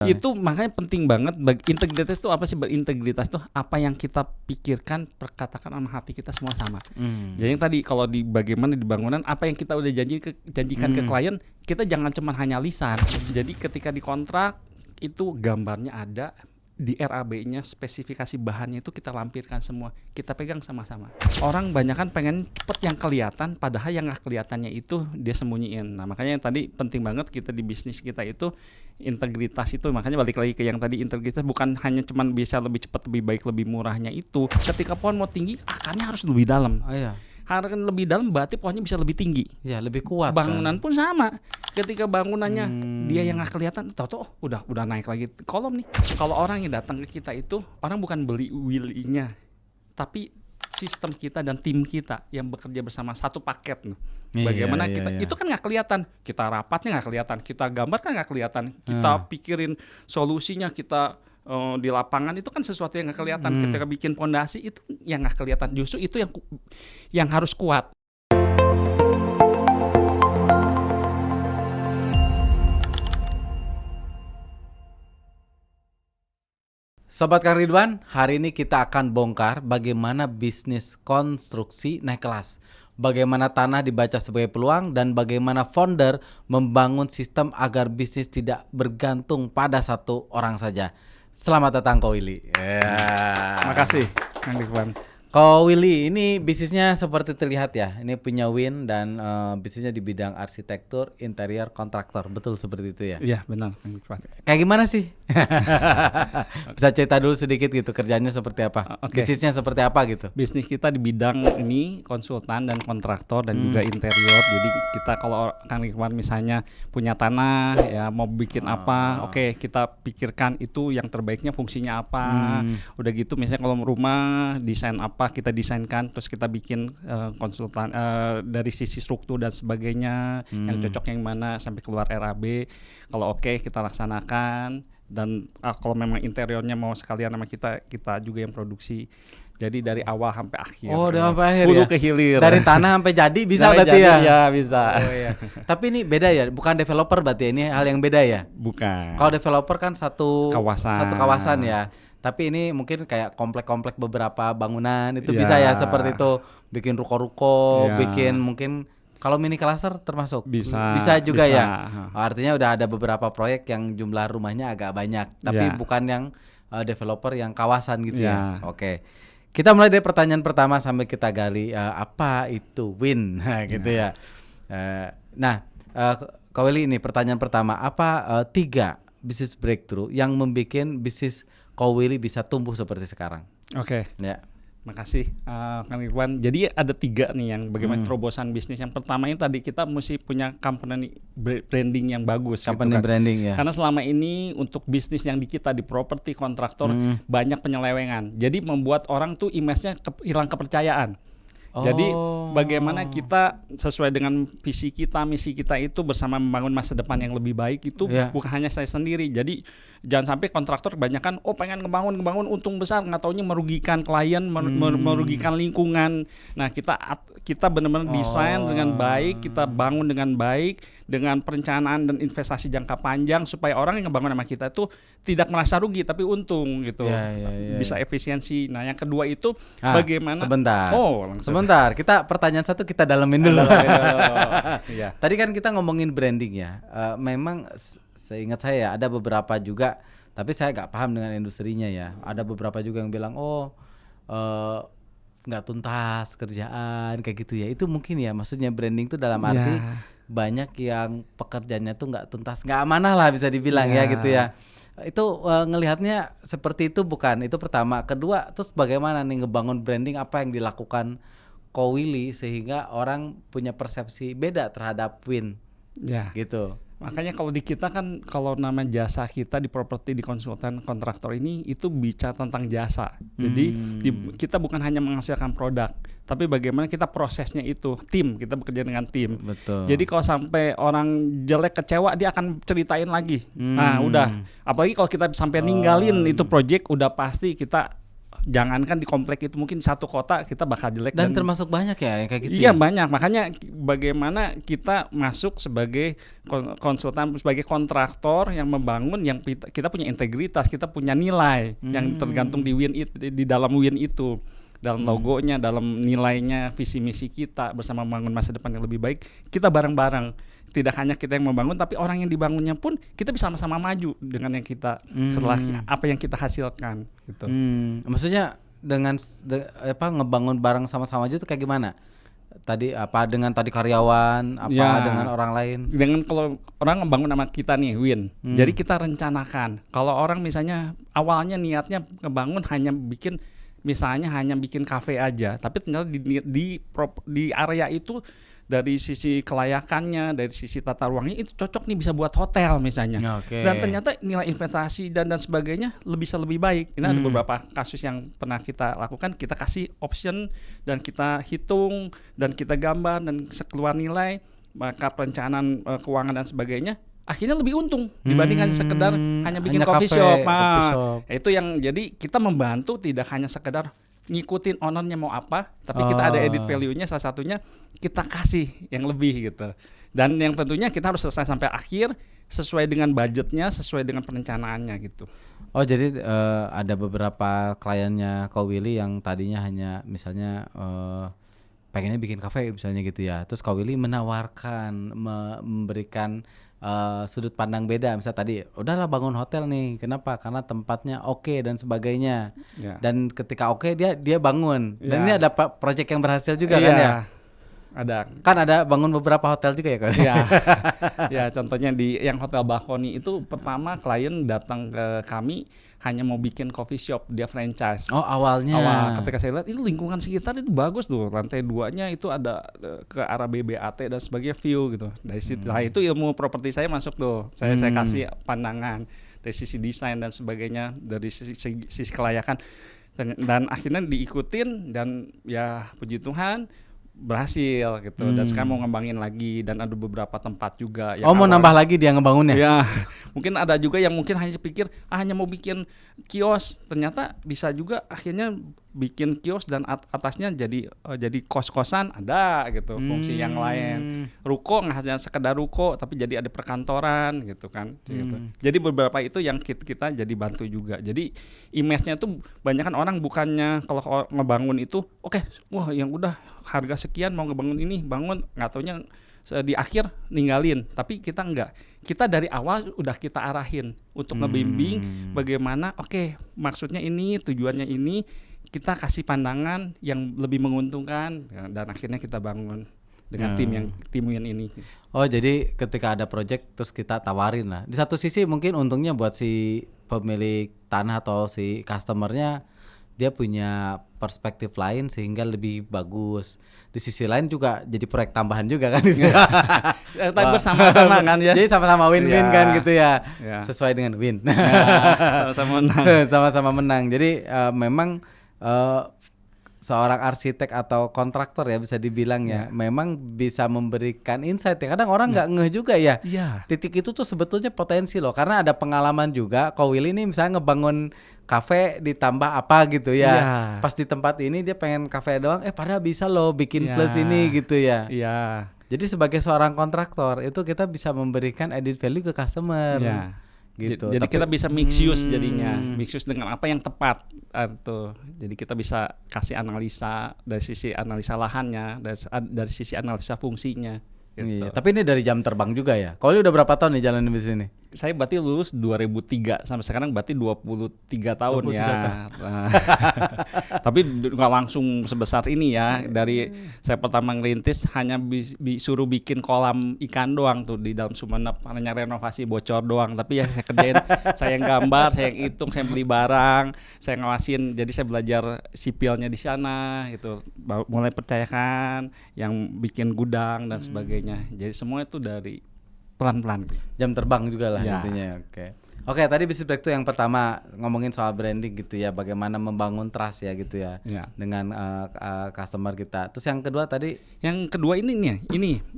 Itu makanya penting banget integritas itu apa sih? Berintegritas tuh apa yang kita pikirkan, perkatakan sama hati kita semua sama. Jadi yang tadi kalau di bagaimana di bangunan apa yang kita udah janjikan ke klien, kita jangan cuma hanya lisan. Jadi ketika di kontrak itu gambarnya ada, di RAB-nya spesifikasi bahannya itu kita lampirkan semua, kita pegang sama-sama. Orang banyak kan pengen cepet yang kelihatan, padahal yang nggak kelihatannya itu dia sembunyiin. Nah makanya yang tadi penting banget kita di bisnis kita itu integritas itu, makanya balik lagi ke yang tadi, integritas bukan hanya cuman bisa lebih cepat, lebih baik, lebih murahnya itu. Ketika pohon mau tinggi, akarnya harus lebih dalam. Oh iya. Harus lebih dalam, berarti pohonnya bisa lebih tinggi. Ya, lebih kuat. Bangunan kan? pun sama. Ketika bangunannya dia yang nggak kelihatan, tahu-tahu udah naik lagi kolom nih. Kalau orang yang datang ke kita itu, orang bukan beli will-nya, tapi sistem kita dan tim kita yang bekerja bersama satu paket. Bagaimana kita itu kan nggak kelihatan. Kita rapatnya nggak kelihatan, kita gambar kan nggak kelihatan, kita pikirin solusinya, kita di lapangan itu kan sesuatu yang nggak kelihatan. Ketika bikin pondasi itu yang nggak kelihatan, justru itu yang harus kuat. Sobat Kang Ridwan, hari ini kita akan bongkar bagaimana bisnis konstruksi naik kelas, bagaimana tanah dibaca sebagai peluang, dan bagaimana founder membangun sistem agar bisnis tidak bergantung pada satu orang saja. Selamat datang Ko Willy. Makasih Kang Ridwan. Ko Willy, ini bisnisnya seperti terlihat ya. Ini punya Win dan bisnisnya di bidang arsitektur, interior, kontraktor. Betul seperti itu ya? Iya benar Kang Ridwan. Kayak gimana sih? Bisa cerita dulu sedikit gitu, kerjanya seperti apa? Bisnisnya seperti apa gitu? Bisnis kita di bidang ini konsultan dan kontraktor dan juga interior. Jadi kita kalau Kang Ridwan misalnya punya tanah ya mau bikin apa, oke kita pikirkan itu yang terbaiknya fungsinya apa. Udah gitu misalnya kalau rumah desain apa kita desainkan, terus kita bikin konsultan dari sisi struktur dan sebagainya, yang cocok yang mana sampai keluar RAB. Kalau oke kita laksanakan, dan kalau memang interiornya mau sekalian sama kita juga yang produksi. Jadi dari awal sampai akhir. Oh, dari sampai akhir hulu ya. ke hilir. Dari tanah sampai jadi bisa Sampai berarti jadi, ya? Ya bisa. Oh, iya. Tapi ini beda ya, bukan developer berarti ini hal yang beda ya? Bukan. Kalau developer kan satu kawasan ya. Tapi ini mungkin kayak komplek-komplek beberapa bangunan itu bisa ya seperti itu, bikin ruko-ruko, bikin mungkin kalau mini cluster termasuk bisa juga ya. Artinya udah ada beberapa proyek yang jumlah rumahnya agak banyak, tapi bukan yang developer yang kawasan gitu ya. Oke. Kita mulai dari pertanyaan pertama sampai kita gali apa itu Win gitu ya. Ko Willy, ini pertanyaan pertama, apa 3 bisnis breakthrough yang membuat bisnis Ko Willy bisa tumbuh seperti sekarang? Oke. Ya. Makasih Kang Ridwan. Jadi ada 3 nih yang bagaimana terobosan bisnis. Yang pertama ini tadi kita mesti punya company branding yang bagus. Company gitu kan. branding ya. Karena selama ini untuk bisnis yang di kita di properti kontraktor banyak penyelewengan. Jadi membuat orang tuh image-nya hilang kepercayaan. Jadi bagaimana kita sesuai dengan visi kita, misi kita itu bersama membangun masa depan yang lebih baik itu bukan hanya saya sendiri. Jadi jangan sampai kontraktor kebanyakan pengen ngebangun untung besar, nggak taunya merugikan klien, merugikan lingkungan. Nah kita benar-benar desain dengan baik, kita bangun dengan baik, dengan perencanaan dan investasi jangka panjang supaya orang yang ngebangun sama kita itu tidak merasa rugi tapi untung gitu. Bisa efisiensi. Nah yang kedua itu bagaimana? Sebentar, kita pertanyaan satu kita dalemin dulu. Tadi kan kita ngomongin branding ya. Memang seingat saya ada beberapa juga, tapi saya nggak paham dengan industrinya ya. Ada beberapa juga yang bilang nggak tuntas kerjaan kayak gitu ya. Itu mungkin ya maksudnya branding itu dalam arti banyak yang pekerjaannya tuh nggak tuntas, nggak amanah lah bisa dibilang ya gitu ya. Itu ngelihatnya seperti itu bukan? Itu pertama. Kedua, terus bagaimana nih ngebangun branding, apa yang dilakukan Ko Willy sehingga orang punya persepsi beda terhadap Win gitu. Makanya kalau di kita kan kalau nama jasa kita di properti, di konsultan kontraktor ini itu bicara tentang jasa. Jadi kita bukan hanya menghasilkan produk, tapi bagaimana kita prosesnya itu tim, kita bekerja dengan tim. Betul. Jadi kalau sampai orang jelek kecewa dia akan ceritain lagi. Nah udah, apalagi kalau kita sampai ninggalin itu project udah pasti kita jangankan di komplek itu, mungkin satu kota kita bakal jelek. Dan termasuk banyak ya yang kayak gitu. Iya ya? banyak, makanya bagaimana kita masuk sebagai konsultan, sebagai kontraktor yang membangun, yang kita punya integritas, kita punya nilai yang tergantung di Win itu, di dalam Win itu, dalam logonya, dalam nilainya, visi misi kita bersama membangun masa depan yang lebih baik. Kita bareng-bareng, tidak hanya kita yang membangun, tapi orang yang dibangunnya pun kita bisa sama-sama maju dengan yang kita setelah apa yang kita hasilkan gitu. Maksudnya dengan ngebangun bareng sama-sama aja tuh kayak gimana? Tadi apa dengan tadi karyawan, apa dengan orang lain? Dengan kalau orang ngebangun sama kita nih Win. Jadi kita rencanakan. Kalau orang misalnya awalnya niatnya ngebangun hanya bikin kafe aja, tapi ternyata di area itu dari sisi kelayakannya, dari sisi tata ruangnya itu cocok nih bisa buat hotel misalnya. Dan ternyata nilai investasi dan sebagainya bisa lebih baik. Ini ada beberapa kasus yang pernah kita lakukan, kita kasih option dan kita hitung dan kita gambar dan keluar nilai, maka perencanaan keuangan dan sebagainya akhirnya lebih untung dibandingkan sekedar hanya bikin coffee shop. Itu yang jadi kita membantu tidak hanya sekedar ngikutin ownernya mau apa, tapi kita ada edit value-nya, salah satunya kita kasih yang lebih gitu. Dan yang tentunya kita harus selesai sampai akhir sesuai dengan budgetnya, sesuai dengan perencanaannya gitu. Oh jadi ada beberapa kliennya Ko Willy yang tadinya hanya misalnya pengennya bikin kafe misalnya gitu ya. Terus Ko Willy menawarkan, memberikan sudut pandang beda. Misal tadi udahlah bangun hotel nih, kenapa? Karena tempatnya oke dan sebagainya. Dan ketika oke dia bangun. Dan ini ada proyek yang berhasil juga kan ya? Ada bangun beberapa hotel juga ya kan? Ya contohnya di yang Hotel Bakoni itu pertama klien datang ke kami hanya mau bikin coffee shop, dia franchise. Awal ketika saya lihat itu lingkungan sekitar itu bagus tuh, lantai 2-nya itu ada ke arah BBAT dan sebagainya, view gitu. Dari situ, itu ilmu properti saya masuk tuh. Saya kasih pandangan dari sisi desain dan sebagainya, dari sisi kelayakan, dan akhirnya diikutin dan ya puji Tuhan berhasil gitu. Dan sekarang mau ngembangin lagi dan ada beberapa tempat juga yang mau nambah lagi dia ngebangunnya? Ya, mungkin ada juga yang mungkin hanya pikir hanya mau bikin kios, ternyata bisa juga akhirnya bikin kios dan atasnya jadi kos-kosan, ada gitu fungsi yang lain. Ruko nggak hanya sekedar ruko tapi jadi ada perkantoran gitu kan. Gitu. Jadi beberapa itu yang kita jadi bantu juga. Jadi image-nya tuh banyak kan orang bukannya kalau ngebangun itu wah yang udah harga sekian mau ngebangun ini, bangun nggak taunya di akhir ninggalin, tapi kita enggak. Kita dari awal udah kita arahin untuk ngebimbing bagaimana maksudnya ini, tujuannya ini, kita kasih pandangan yang lebih menguntungkan dan akhirnya kita bangun dengan tim yang ini. Oh, jadi ketika ada project terus kita tawarin lah. Di satu sisi mungkin untungnya buat si pemilik tanah atau si customernya, dia punya perspektif lain sehingga lebih bagus. Di sisi lain juga jadi proyek tambahan juga kan gitu. Tapi bersama-sama kan ya. Jadi sama-sama win-win kan gitu ya. Sesuai dengan win. Sama-sama menang. Sama-sama menang. Jadi memang seorang arsitek atau kontraktor ya bisa dibilang ya, memang bisa memberikan insight ya. Kadang orang nggak ngeh juga ya. Titik itu tuh sebetulnya potensi loh, karena ada pengalaman juga. Ko Willy ini misalnya ngebangun kafe ditambah apa gitu ya. Pas di tempat ini dia pengen kafe doang, padahal bisa loh bikin plus ini gitu ya. Jadi sebagai seorang kontraktor itu kita bisa memberikan added value ke customer. Gitu. Jadi kita bisa mix use jadinya, mix use dengan apa yang tepat tuh. Jadi kita bisa kasih analisa dari sisi analisa lahannya, dari sisi analisa fungsinya. Gitu. Tapi ini dari jam terbang juga ya. Kalau udah berapa tahun nih jalanin di sini? Saya berarti lulus 2003 sampai sekarang berarti 23 tahun 23 ya. Tapi nggak langsung sebesar ini ya. Dari saya pertama ngerintis hanya disuruh bikin kolam ikan doang tuh di dalam Sumenep, hanya renovasi bocor doang. Tapi ya saya kerjain, saya yang gambar, saya yang hitung, saya beli barang, saya ngawasin. Jadi saya belajar sipilnya di sana gitu. Mulai percayakan yang bikin gudang dan sebagainya. Jadi semua itu dari pelan-pelan. Jam terbang juga lah intinya. Oke, tadi Business Breakthrough yang pertama ngomongin soal branding gitu ya, bagaimana membangun trust ya gitu ya, dengan customer kita. Terus yang kedua tadi? Yang kedua ini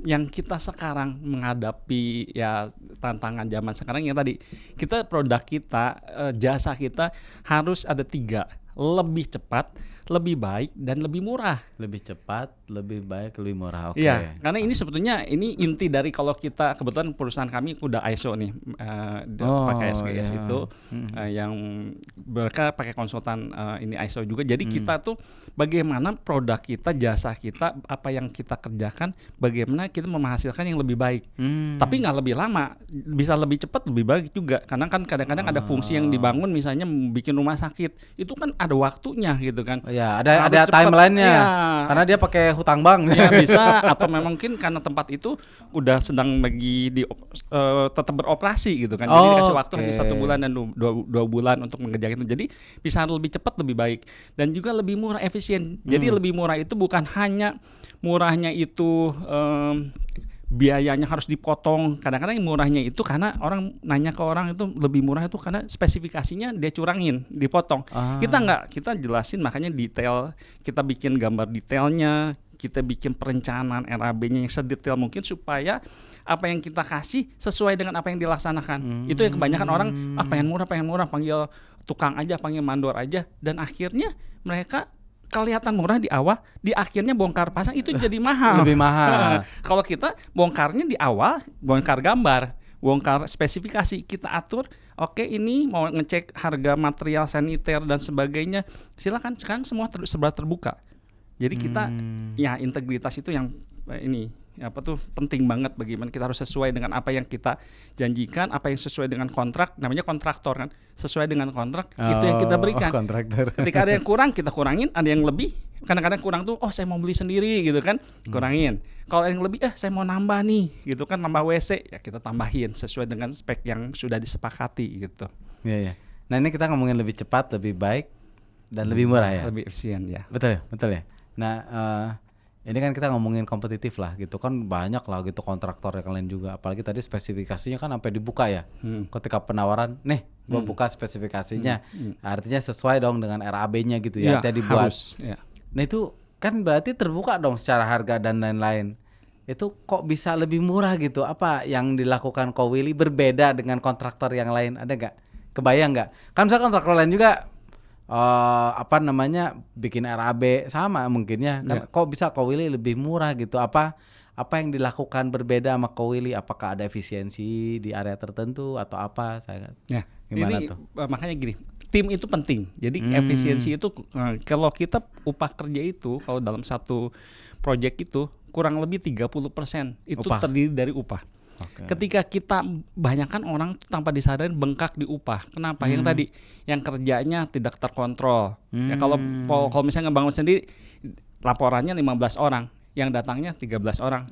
yang kita sekarang menghadapi ya tantangan zaman sekarang yang tadi kita produk kita, jasa kita harus ada 3. lebih cepat, lebih baik dan lebih murah. Lebih cepat, lebih baik, lebih murah. Oke. Iya, karena ini sebetulnya ini inti dari kalau kita kebetulan perusahaan kami udah ISO nih, pakai SGS iya. itu, yang mereka pakai konsultan ini ISO juga. Jadi kita tuh bagaimana produk kita, jasa kita, apa yang kita kerjakan, bagaimana kita menghasilkan yang lebih baik. Tapi nggak lebih lama, bisa lebih cepat, lebih baik juga. Karena kan kadang-kadang ada fungsi yang dibangun, misalnya bikin rumah sakit, itu kan ada waktunya gitu kan. Ya, ada Harus cepat. timeline-nya. Iya. Karena dia pakai hutang bank. Ya bisa, atau memang mungkin karena tempat itu udah sedang lagi tetap beroperasi gitu kan. Jadi dikasih waktu hanya 1 bulan dan 2 bulan untuk mengerjakan itu. Jadi bisa lebih cepat, lebih baik dan juga lebih murah, efisien. Jadi lebih murah itu bukan hanya murahnya itu biayanya harus dipotong. Kadang-kadang yang murahnya itu karena orang nanya ke orang itu lebih murah itu karena spesifikasinya dia curangin, dipotong. Kita jelasin makanya detail, kita bikin gambar detailnya, kita bikin perencanaan RAB-nya yang sedetail mungkin supaya apa yang kita kasih sesuai dengan apa yang dilaksanakan. Itu yang kebanyakan orang pengen murah, panggil tukang aja, panggil mandor aja, dan akhirnya mereka kelihatan murah di awal, di akhirnya bongkar pasang itu jadi mahal. Lebih mahal. Kalau kita bongkarnya di awal, bongkar gambar, bongkar spesifikasi, kita atur, oke ini mau ngecek harga material saniter dan sebagainya, silakan, sekarang semua serba terbuka. Jadi kita ya integritas itu yang ini penting banget, bagaimana kita harus sesuai dengan apa yang kita janjikan, apa yang sesuai dengan kontrak, namanya kontraktor kan, sesuai dengan kontrak itu yang kita berikan. Kontraktor. Ketika ada yang kurang kita kurangin, ada yang lebih, kadang-kadang kurang tuh saya mau beli sendiri gitu kan, kurangin. Kalau yang lebih saya mau nambah nih gitu kan, nambah WC ya kita tambahin sesuai dengan spek yang sudah disepakati gitu. Iya. Nah ini kita ngomongin lebih cepat, lebih baik dan lebih murah ya. Lebih efisien ya. Betul ya. Nah ini kan kita ngomongin kompetitif lah gitu kan, banyak lah gitu kontraktor yang lain juga, apalagi tadi spesifikasinya kan sampai dibuka ya. Ketika penawaran nih gua buka spesifikasinya, artinya sesuai dong dengan RAB-nya gitu ya, artinya dibuat harus, ya. Nah itu kan berarti terbuka dong secara harga dan lain-lain. Itu kok bisa lebih murah gitu? Apa yang dilakukan Ko Willy berbeda dengan kontraktor yang lain? Ada nggak? Kebayang nggak? Kan misalkan kontraktor lain juga bikin RAB sama mungkinnya kan, kok bisa Ko Willy lebih murah gitu? Apa yang dilakukan berbeda sama Ko Willy? Apakah ada efisiensi di area tertentu atau apa? Gimana ini, tuh? Makanya gini, tim itu penting. Jadi efisiensi itu kalau kita upah kerja itu kalau dalam satu proyek itu kurang lebih 30% itu terdiri dari upah. Okay. Ketika kita banyakkan orang tanpa disadari bengkak di upah. Kenapa? Yang tadi yang kerjanya tidak terkontrol. Ya kalau misalnya ngebangun sendiri laporannya 15 orang, yang datangnya 13 orang.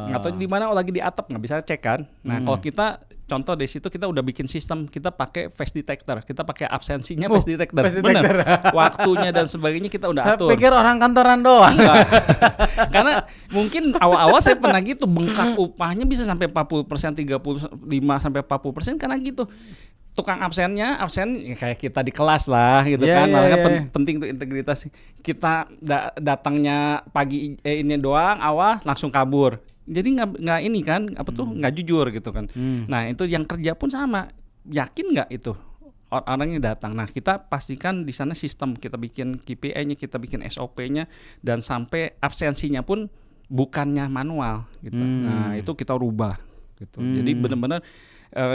Nggak tahu di mana, lagi di atap nggak bisa cek kan. Nah kalau kita contoh dari situ kita udah bikin sistem, kita pakai face detector, kita pakai absensinya face detector. Bener. Waktunya dan sebagainya kita udah atur. Saya pikir orang kantoran doang. Karena mungkin awal-awal saya pernah gitu, bengkak upahnya bisa sampai 40%, 35 sampai 40% karena gitu. Tukang absen ya kayak kita di kelas lah gitu kan. Makanya penting tuh integritas. Kita datangnya pagi ini doang, awal langsung kabur. Jadi nggak ini kan nggak jujur gitu kan. Nah itu yang kerja pun sama, yakin nggak itu orangnya datang. Nah kita pastikan di sana sistem, kita bikin KPI-nya, kita bikin SOP-nya, dan sampai absensinya pun bukannya manual gitu. Nah itu kita rubah gitu. Jadi benar-benar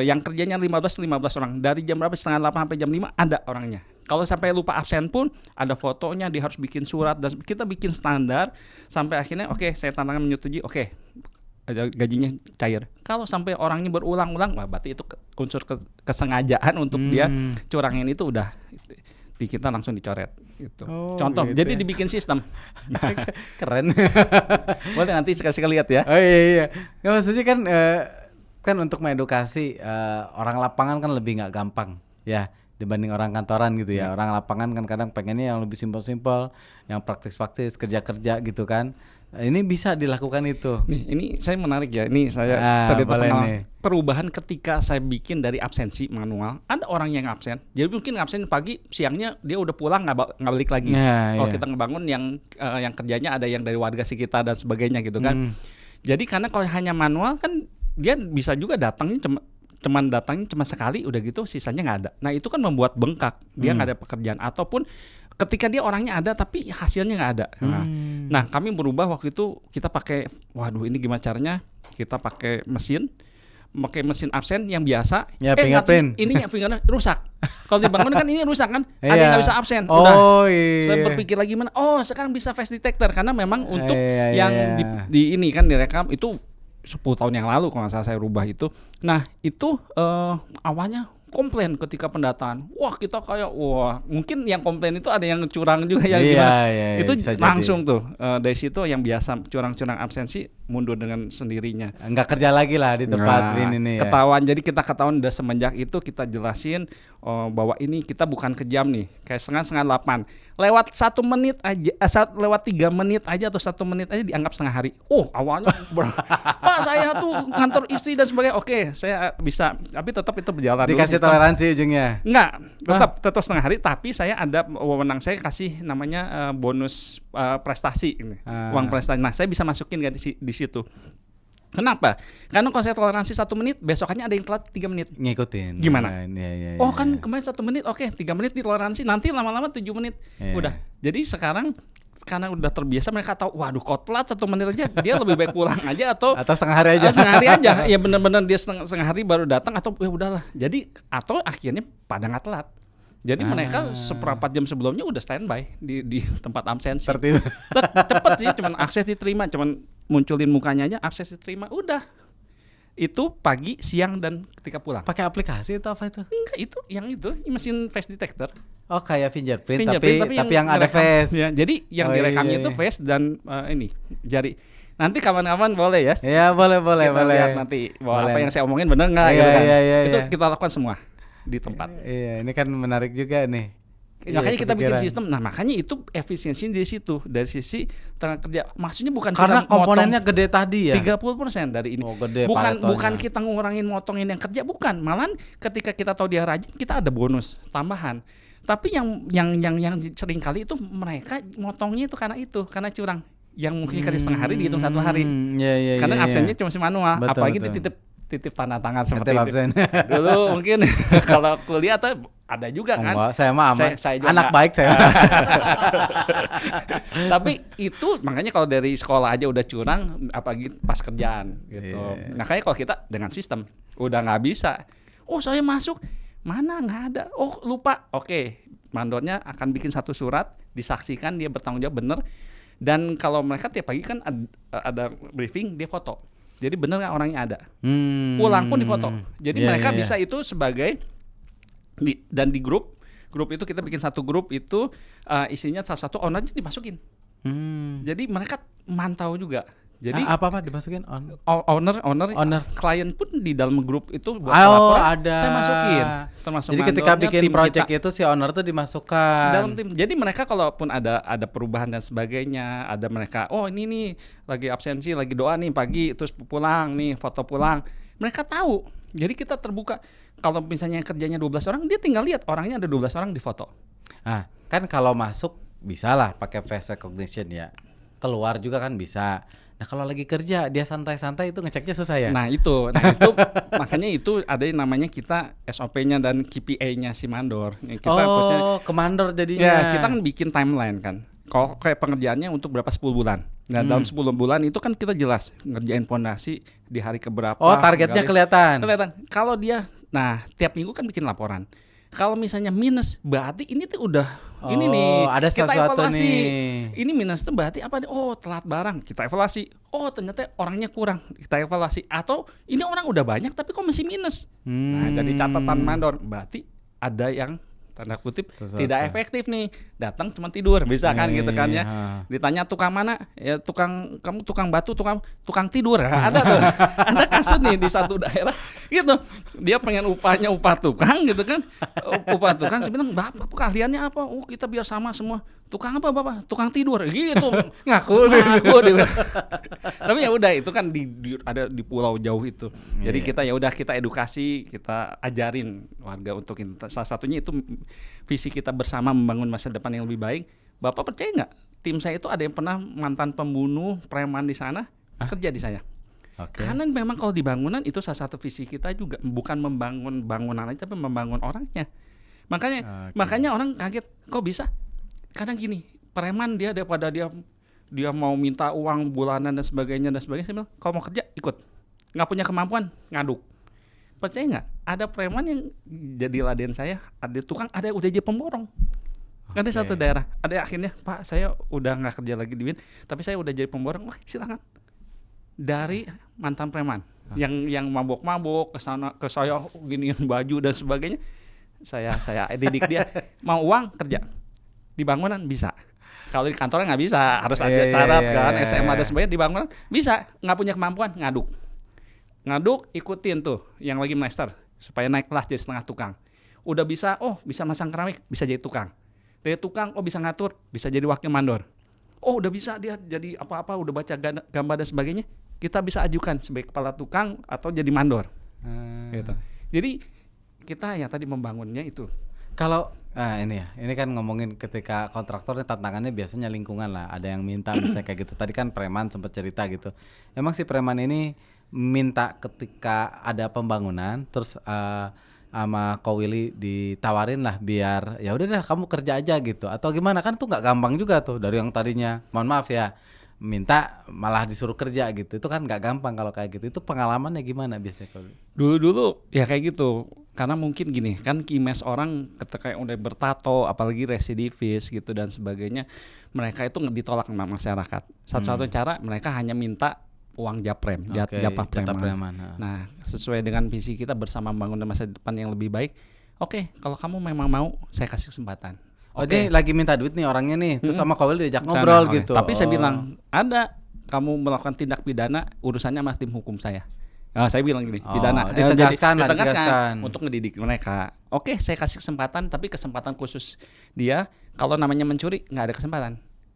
yang kerjanya 15 orang dari jam berapa, 7:30 sampai jam 5 ada orangnya. Kalau sampai lupa absen pun ada fotonya, dia harus bikin surat, dan kita bikin standar sampai akhirnya saya tanda tangan menyetujui, gajinya cair. Kalau sampai orangnya berulang-ulang, berarti itu unsur kesengajaan untuk dia curangin, itu udah di kita langsung dicoret gitu. Contoh, gitu jadi dibikin sistem. Keren. Boleh nanti sekali-sekali lihat ya. Oh iya. Nggak, maksudnya kan untuk mengedukasi orang lapangan kan lebih nggak gampang ya dibanding orang kantoran gitu ya. Orang lapangan kan kadang pengennya yang lebih simpel-simpel, yang praktis-praktis, kerja-kerja gitu kan. Ini bisa dilakukan itu. Nih, ini saya menarik ya. Ini saya cerita tentang perubahan ketika saya bikin dari absensi manual. Ada orang yang absen, jadi mungkin absen pagi, siangnya dia udah pulang nggak balik lagi. Kalau kita ngebangun yang kerjanya ada yang dari warga sekitar dan sebagainya gitu kan. Jadi karena kalau hanya manual kan dia bisa juga datangnya cuman datangnya cuma sekali udah gitu sisanya nggak ada. Nah itu kan membuat bengkak, dia nggak ada pekerjaan, ataupun ketika dia orangnya ada tapi hasilnya nggak ada. Nah kami berubah waktu itu, kita pakai, waduh ini gimana caranya, kita pakai mesin absen yang biasa. Ya, fingerprint. Ininya fingerprint rusak. Kalau dibangun kan ini rusak kan, ada yang nggak bisa absen. Udah. Saya berpikir lagi gimana? Oh sekarang bisa face detector, karena memang untuk yang di ini kan direkam itu 10 tahun yang lalu kalau nggak salah saya rubah itu. Nah itu awalnya komplain ketika pendataan. Wah kita kayak mungkin yang komplain itu ada yang curang juga ya gimana. Itu langsung jadi. Tuh dari situ yang biasa curang-curang absensi mundur dengan sendirinya. Enggak kerja lagi lah di tempat ini ya. Ketahuan. Jadi kita ketahuan udah semenjak itu kita jelasin bahwa ini kita bukan kejam nih. Kayak setengah 8. Lewat 1 menit aja, lewat 3 menit aja atau 1 menit aja dianggap setengah hari. Awalnya Pak saya tuh kantor istri dan sebagainya. Oke, saya bisa, tapi tetap itu berjalan. Dikasih toleransi ujungnya? Enggak, tetap setengah hari. Tapi saya ada wewenang, saya kasih namanya bonus prestasi ini, uang prestasi. Nah saya bisa masukin di situ. Kenapa? Karena kalau saya toleransi 1 menit, besokannya ada yang telat 3 menit. Ngikutin. Gimana? Kan kemarin 1 menit, oke 3 menit ditoleransi, nanti lama-lama 7 menit. Udah. Jadi sekarang karena udah terbiasa, mereka tahu, waduh kok telat 1 menit aja, dia lebih baik pulang aja atau setengah hari aja. Setengah hari aja. Ya benar-benar dia setengah hari baru datang, atau ya udahlah. Jadi atau akhirnya pada nggak telat. Jadi mereka seperempat jam sebelumnya udah standby di tempat absensi. Cepet sih, cuman akses diterima, cuman munculin mukanya aja, akses diterima, udah. Itu pagi, siang, dan ketika pulang. Pakai aplikasi itu apa itu? Enggak, itu mesin face detector. Oh kayak fingerprint tapi yang ada face. Ya, jadi yang direkamnya itu face dan ini jari. Nanti kawan-kawan boleh ya? Iya boleh. Lihat nanti apa yang saya omongin bener nggak? Gitu kan? Itu kita lakukan semua di tempat. Iya, ini kan menarik juga nih. Makanya kita bikin sistem. Nah, makanya itu efisiensi di situ dari sisi tenaga kerja. Maksudnya bukan karena komponennya gede tadi ya. 30% dari ini. Gede bukan kita ngurangin motongin yang kerja, bukan. Malahan ketika kita tahu dia rajin, kita ada bonus tambahan. Tapi yang sering kali itu mereka motongnya itu karena curang. Yang mungkin kerja setengah hari dihitung 1 hari. Karena absennya cuma manual, apalagi titip tanda tangan seperti itu. Dulu mungkin kalau kuliah tuh ada juga kan. Saya mah aman. Saya anak baik saya. Tapi itu makanya kalau dari sekolah aja udah curang, apalagi pas kerjaan gitu. Makanya kalau kita dengan sistem udah nggak bisa. Saya masuk, mana nggak ada. Lupa. Oke, mandornya akan bikin 1 surat, disaksikan dia bertanggung jawab bener. Dan kalau mereka tiap pagi kan ada briefing, dia foto. Jadi bener nggak orangnya ada. Pulang pun difoto. Jadi mereka bisa itu sebagai dan di grup itu kita bikin 1 grup itu isinya salah satu ownernya dimasukin. Jadi mereka mantau juga. Jadi apa dimasukin owner klien pun di dalam grup itu buat laporan ada. Saya masukin. Termasuk jadi ketika bikin project itu si owner tuh dimasukkan dalam tim. Jadi mereka kalaupun ada perubahan dan sebagainya, ada mereka ini nih lagi absensi, lagi doa nih pagi terus pulang nih, foto pulang. Mereka tahu. Jadi kita terbuka. Kalau misalnya kerjanya 12 orang, dia tinggal lihat orangnya ada 12 orang di foto. Kan kalau masuk bisa lah pakai face recognition ya. Keluar juga kan bisa. Nah kalau lagi kerja dia santai-santai itu ngeceknya susah ya. Nah itu makanya itu ada yang namanya kita SOP-nya dan KPI-nya si mandor. Ke mandor jadinya. Ya kita kan bikin timeline kan. Kalau kayak pengerjaannya untuk berapa 10 bulan. Nah dalam 10 bulan itu kan kita jelas ngerjain fondasi di hari keberapa. Targetnya kelihatan. Kalau dia, tiap minggu kan bikin laporan. Kalau misalnya minus, berarti ini tuh udah ini nih ada kita evaluasi. Nih. Ini minus tuh berarti apa nih? Telat barang, kita evaluasi. Ternyata orangnya kurang, kita evaluasi. Atau ini orang udah banyak tapi kok masih minus. Nah, jadi catatan mandor berarti ada yang tanda kutip tidak efektif nih, datang cuma tidur, bisa kan gitu kan ya. Ditanya tukang mana, ya kamu tukang batu, tukang tidur. Ada tuh, ada kasus nih di satu daerah gitu, dia pengen upah tukang gitu kan, upah tukang, saya bilang bapak keahliannya apa? Kita biar sama semua. Tukang apa bapak? Tukang tidur gitu. ngaku dia. Tapi ya udah itu kan ada di pulau jauh itu. Jadi kita edukasi, kita ajarin warga untuk salah satunya itu visi kita bersama membangun masa depan yang lebih baik. Bapak percaya nggak? Tim saya itu ada yang pernah mantan pembunuh preman di sana kerja di saya. Karena memang kalau di bangunan itu salah satu visi kita juga bukan membangun bangunan aja, tapi membangun orangnya. Makanya orang kaget, kok bisa? Kadang gini, preman dia daripada dia mau minta uang bulanan dan sebagainya, saya bilang, kalau mau kerja ikut, nggak punya kemampuan ngaduk. Percaya nggak? Ada preman yang jadi laden saya, ada tukang, ada yang udah jadi pemborong. Ada satu daerah, ada akhirnya, Pak saya udah nggak kerja lagi di BIN, tapi saya udah jadi pemborong. Wah silakan. Dari mantan preman yang mabok-mabok kesana ke saya giniin baju dan sebagainya, saya didik dia, mau uang kerja di bangunan bisa. Kalau di kantornya nggak bisa, harus ada syarat kan, SMA dan sebagainya. Di bangunan bisa, nggak punya kemampuan ngaduk ikutin tuh yang lagi master supaya naik kelas jadi setengah tukang. Udah bisa, bisa masang keramik, bisa jadi tukang. Dari tukang, bisa ngatur, bisa jadi wakil mandor. Udah bisa dia jadi apa-apa, udah baca gambar dan sebagainya, kita bisa ajukan sebagai kepala tukang atau jadi mandor. Gitu. Jadi kita yang tadi membangunnya itu. Kalau ini kan ngomongin ketika kontraktor tantangannya biasanya lingkungan lah. Ada yang minta misalnya kayak gitu. Tadi kan preman sempat cerita gitu. Emang si preman ini minta ketika ada pembangunan, terus sama Ko Willy ditawarin lah biar ya udah dah kamu kerja aja gitu, atau gimana? Kan tuh nggak gampang juga tuh, dari yang tadinya mohon maaf ya minta malah disuruh kerja gitu, itu kan nggak gampang kalau kayak gitu. Itu pengalamannya gimana biasanya? Dulu ya kayak gitu, karena mungkin gini kan image orang ketika udah bertato apalagi residivis gitu dan sebagainya, mereka itu ditolak sama masyarakat. Satu-satu cara mereka hanya minta uang japah preman. Nah, sesuai dengan visi kita bersama membangun masa depan yang lebih baik. Kalau kamu memang mau, saya kasih kesempatan. Dia lagi minta duit nih orangnya nih, terus sama Ko Willy diajak ngobrol gitu. Tapi saya bilang, ada kamu melakukan tindak pidana, urusannya sama tim hukum saya. Saya bilang gini, pidana. Ditegaskan untuk ngedidik mereka. Saya kasih kesempatan, tapi kesempatan khusus dia. Kalau namanya mencuri, nggak ada kesempatan.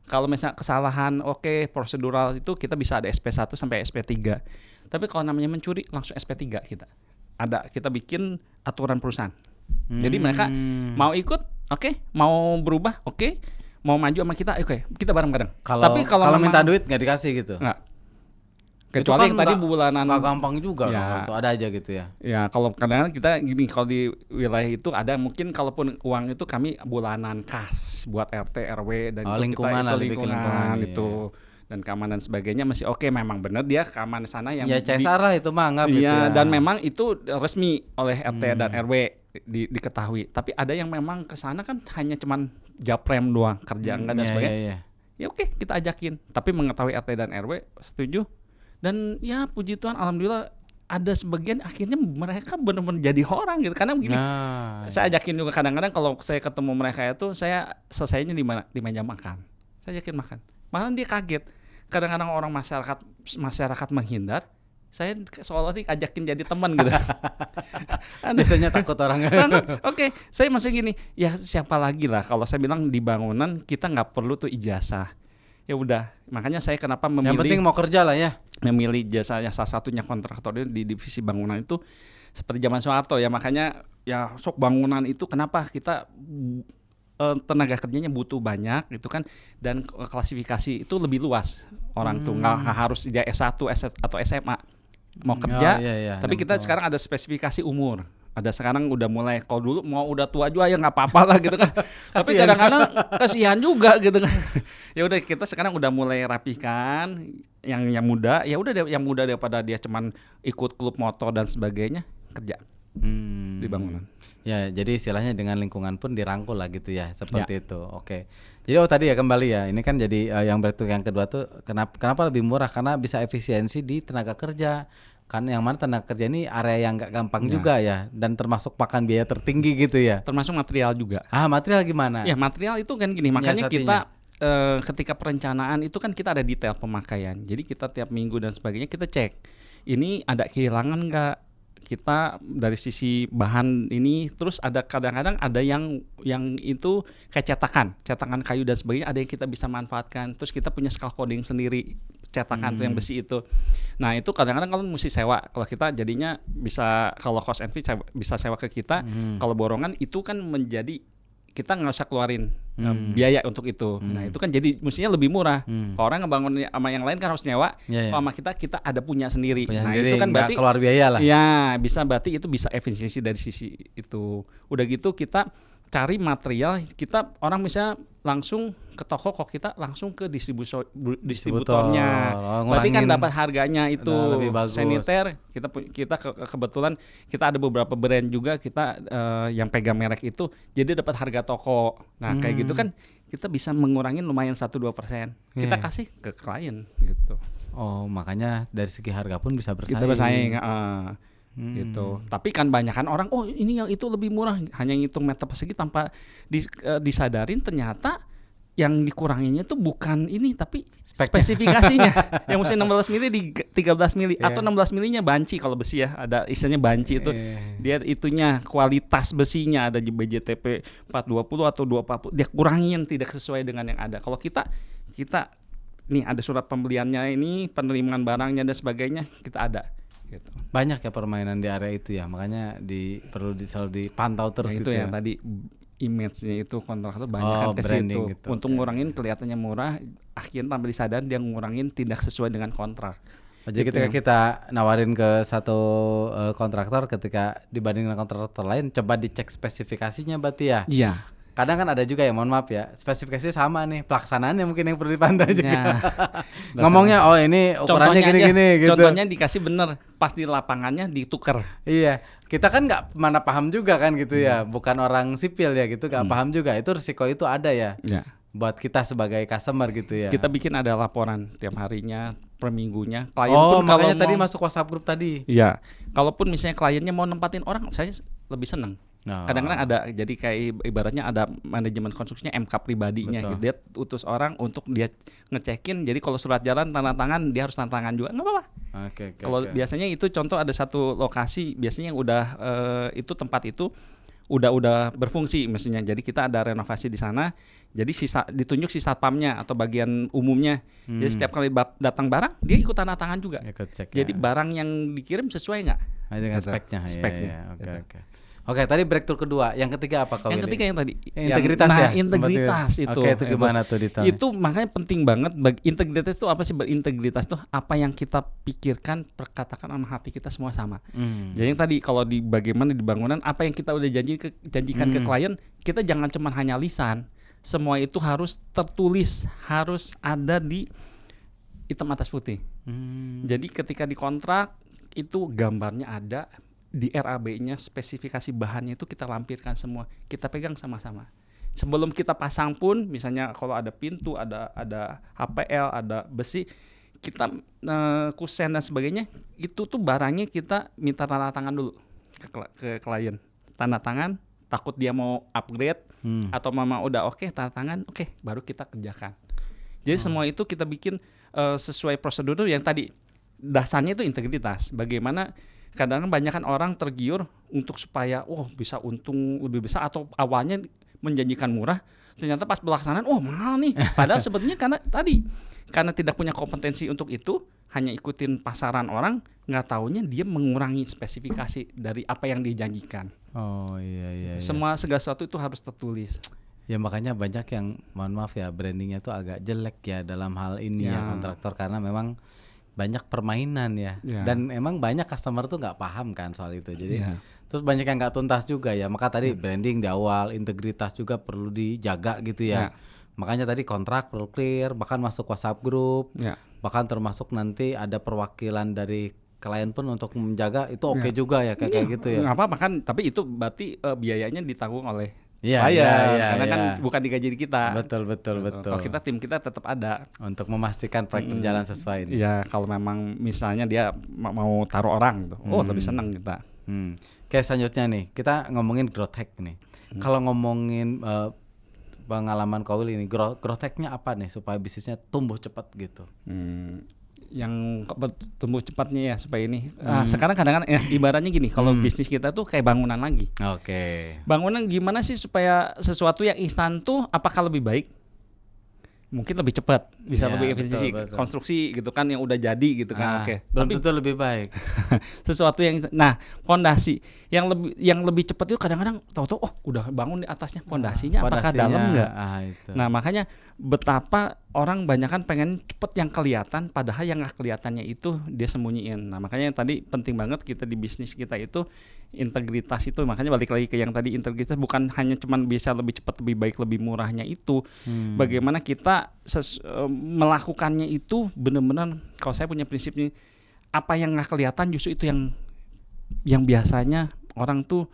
Kalau misalnya kesalahan, prosedural itu kita bisa ada SP1 sampai SP3. Tapi kalau namanya mencuri, langsung SP3 kita. Kita bikin aturan perusahaan. Jadi mereka mau ikut, mau berubah, mau maju sama kita, kita bareng-bareng. Tapi kalau minta duit nggak dikasih gitu? Nggak. Kecuali yang tadi bulanan. Nggak gampang juga loh, ada aja gitu ya. Ya kalau kadang-kadang kita gini, kalau di wilayah itu ada mungkin kalaupun uang itu kami bulanan kas buat RT, RW dan lingkungan itu. Dan keamanan sebagainya masih memang benar dia keamanan sana yang CSR lah itu mah anggap gitu ya. Dan memang itu resmi oleh RT dan RW diketahui. Tapi ada yang memang kesana kan hanya cuman japrem doang, kerja enggak dan sebagainya. Ya kita ajakin, tapi mengetahui RT dan RW setuju. Dan ya puji Tuhan alhamdulillah ada sebagian akhirnya mereka benar-benar jadi orang gitu. Karena begini, saya ajakin juga kadang-kadang kalau saya ketemu mereka itu saya selesainya di mana? Di meja makan. Saya ajakin makan. Malah dia kaget. Kadang-kadang orang masyarakat menghindar, saya seolah ajakin jadi teman gitu. Biasanya takut orangnya. Saya masih gini, ya siapa lagi lah kalau saya bilang di bangunan kita nggak perlu tuh ijazah. Ya udah, makanya saya kenapa memilih. Yang penting mau kerja lah ya. Memilih jasanya salah satunya kontraktor di divisi bangunan itu seperti zaman Soeharto ya, makanya ya sok bangunan itu kenapa kita tenaga kerjanya butuh banyak gitu kan, dan klasifikasi itu lebih luas orang tuh nggak harus dia S1 atau SMA mau kerja, tapi kita sekarang ada spesifikasi umur. Ada sekarang udah mulai, kalau dulu mau udah tua juga ya nggak apa-apa lah gitu kan. Tapi kadang-kadang kasihan juga gitu kan. Ya udah kita sekarang udah mulai rapikan yang muda, ya udah yang muda daripada dia cuman ikut klub motor dan sebagainya kerja di bangunan. Ya, jadi istilahnya dengan lingkungan pun dirangkul lah gitu ya, seperti itu. Jadi tadi ya kembali ya, ini kan jadi yang kedua tuh kenapa lebih murah, karena bisa efisiensi di tenaga kerja. Kan yang mana tenaga kerja ini area yang nggak gampang juga ya, dan termasuk makan biaya tertinggi gitu ya. Termasuk material juga. Material gimana? Ya material itu kan gini, makanya kita ketika perencanaan itu kan kita ada detail pemakaian. Jadi kita tiap minggu dan sebagainya kita cek, ini ada kehilangan nggak kita dari sisi bahan ini. Terus ada kadang-kadang ada yang itu kayak cetakan kayu dan sebagainya, ada yang kita bisa manfaatkan. Terus kita punya scaffolding sendiri, cetakan tuh yang besi itu. Nah itu kadang-kadang kalau mesti sewa, kalau kita jadinya bisa, kalau cost and fee bisa sewa ke kita. Kalau borongan itu kan menjadi kita nggak usah keluarin biaya untuk itu. Nah itu kan jadi mestinya lebih murah. Kalau orang ngebangun sama yang lain kan harus nyewa. Kalau sama kita ada punya sendiri. Nah itu kan berarti keluar biaya lah. Ya berarti itu bisa efisiensi dari sisi itu. Udah gitu kita cari material, kita orang misalnya langsung ke toko, kok kita langsung ke distributornya. Berarti kan dapat harganya itu lebih bagus. Saniter. Kita kebetulan kita ada beberapa brand juga kita yang pegang merek itu, jadi dapat harga toko. Nah kayak gitu kan kita bisa mengurangi lumayan 1-2%. Kita kasih ke klien gitu. Oh makanya dari segi harga pun bisa bersaing. Kita bersaing. Gitu. Tapi kan banyakan orang ini yang itu lebih murah, hanya ngitung meter persegi tanpa disadarin ternyata yang dikuranginya itu bukan ini tapi spesifikasinya. Yang mesti 16 mili di 13 mili atau 16 milinya banci kalau besi ya, ada istilahnya banci itu. Dia itunya kualitas besinya ada di BJTP 420 atau 240, dia kurangin tidak sesuai dengan yang ada. Kalau kita nih ada surat pembeliannya ini, penerimaan barangnya dan sebagainya, kita ada. Gitu. Banyak ya permainan di area itu ya, makanya perlu selalu dipantau terus itu gitu ya. Tadi image-nya itu kontraktor banyak ke situ gitu. Untuk ngurangin kelihatannya murah, akhirnya tanpa disadari dia ngurangin tidak sesuai dengan kontrak. Jadi ketika kita nawarin ke satu kontraktor, ketika dibanding dengan kontraktor lain, coba dicek spesifikasinya berarti ya. Iya. Kadang kan ada juga ya, mohon maaf ya, spesifikasinya sama nih, pelaksanaannya mungkin yang perlu dipantau juga. Ngomongnya ini ukurannya gini-gini gitu. Contohnya dikasih bener, pas di lapangannya ditukar. Iya, kita kan nggak mana paham juga kan gitu ya, bukan orang sipil ya gitu, nggak paham juga. Itu risiko itu ada ya. Buat kita sebagai customer gitu ya. Kita bikin ada laporan tiap harinya, per minggunya. Klien pun makanya tadi masuk WhatsApp grup tadi. Iya, kalaupun misalnya kliennya mau nempatin orang, saya lebih seneng. Kadang-kadang ada, jadi kayak ibaratnya ada manajemen konstruksinya MK pribadinya gitu. Dia utus orang untuk dia ngecekin, jadi kalau surat jalan tanda tangan dia harus tanda tangan juga, nggak apa-apa. Kalau biasanya itu contoh ada satu lokasi biasanya yang udah itu tempat itu udah berfungsi mestinya, jadi kita ada renovasi di sana, jadi ditunjuk si satpamnya atau bagian umumnya. Jadi setiap kali datang barang dia ikut tanda tangan juga. Jadi barang yang dikirim sesuai nggak dengan speknya. Oke, tadi breakthrough kedua. Yang ketiga apa kau? Yang ketiga yang tadi integritas ya. Integritas itu. Oke, itu gimana tuh Dito? Itu makanya penting banget. Integritas itu apa sih? Berintegritas tuh apa yang kita pikirkan, perkatakan sama hati kita semua sama. Jadi yang tadi kalau di bagaimana di bangunan, apa yang kita udah janjikan ke klien, kita jangan cuma hanya lisan. Semua itu harus tertulis, harus ada di hitam atas putih. Jadi ketika dikontrak itu gambarnya ada. Di RAB-nya spesifikasi bahannya itu kita lampirkan semua, kita pegang sama-sama. Sebelum kita pasang pun, misalnya kalau ada pintu, ada HPL, ada besi, kita kusen dan sebagainya, itu tuh barangnya kita minta tanda tangan dulu ke klien. Tanda tangan, takut dia mau upgrade atau mama udah oke, tanda tangan, oke, baru kita kerjakan. Jadi semua itu kita bikin sesuai prosedur yang tadi. Dasarnya itu integritas. Bagaimana kadang-kadang banyak kan orang tergiur untuk supaya bisa untung lebih besar, atau awalnya menjanjikan murah, ternyata pas pelaksanaan mahal nih. Padahal sebetulnya karena tidak punya kompetensi untuk itu, hanya ikutin pasaran orang, nggak taunya dia mengurangi spesifikasi dari apa yang dijanjikan. Iya. Semua segala sesuatu itu harus tertulis. Ya makanya banyak yang mohon maaf ya brandingnya tuh agak jelek ya dalam hal ini ya kontraktor, karena memang banyak permainan ya. Dan emang banyak customer tuh nggak paham kan soal itu. Jadi terus banyak yang nggak tuntas juga ya. Maka tadi branding di awal, integritas juga perlu dijaga gitu ya. Makanya tadi kontrak perlu clear, bahkan masuk WhatsApp group, bahkan termasuk nanti ada perwakilan dari klien pun untuk menjaga itu oke juga ya kayak gitu ya. Nggak apa-apa kan, tapi itu berarti biayanya ditanggung oleh Iya, karena kan bukan digaji kita. Betul. Kalau tim kita tetap ada untuk memastikan proyek berjalan sesuai ini. Iya, kalau memang misalnya dia mau taruh orang gitu. Lebih senang kita. Oke, selanjutnya nih, kita ngomongin growth hack nih. Kalau ngomongin pengalaman Kowil ini, growth hack-nya apa nih supaya bisnisnya tumbuh cepat gitu? Yang tumbuh cepatnya ya supaya ini sekarang kadang-kadang ibaratnya gini, kalau bisnis kita tuh kayak bangunan lagi. Bangunan gimana sih supaya sesuatu yang instan tuh apakah lebih baik? mungkin lebih cepat, bisa Iya, lebih efisiensi, betul. konstruksi gitu kan yang udah jadi gitu kan. Oke. Belum Tapi tentu lebih baik. sesuatu yang fondasi yang lebih cepat itu kadang-kadang tahu-tahu udah bangun di atasnya, fondasinya apakah dalam enggak? Itu. Nah, makanya betapa orang banyakan pengen cepet yang kelihatan padahal yang nggak kelihatannya itu dia sembunyiin. Nah, makanya tadi penting banget kita di bisnis kita itu integritas itu. Makanya balik lagi ke yang tadi, integritas bukan hanya cuman bisa lebih cepat, lebih baik, lebih murahnya itu. Bagaimana kita melakukannya itu benar-benar, kalau saya punya prinsip nih, apa yang nggak kelihatan justru itu yang biasanya orang tuh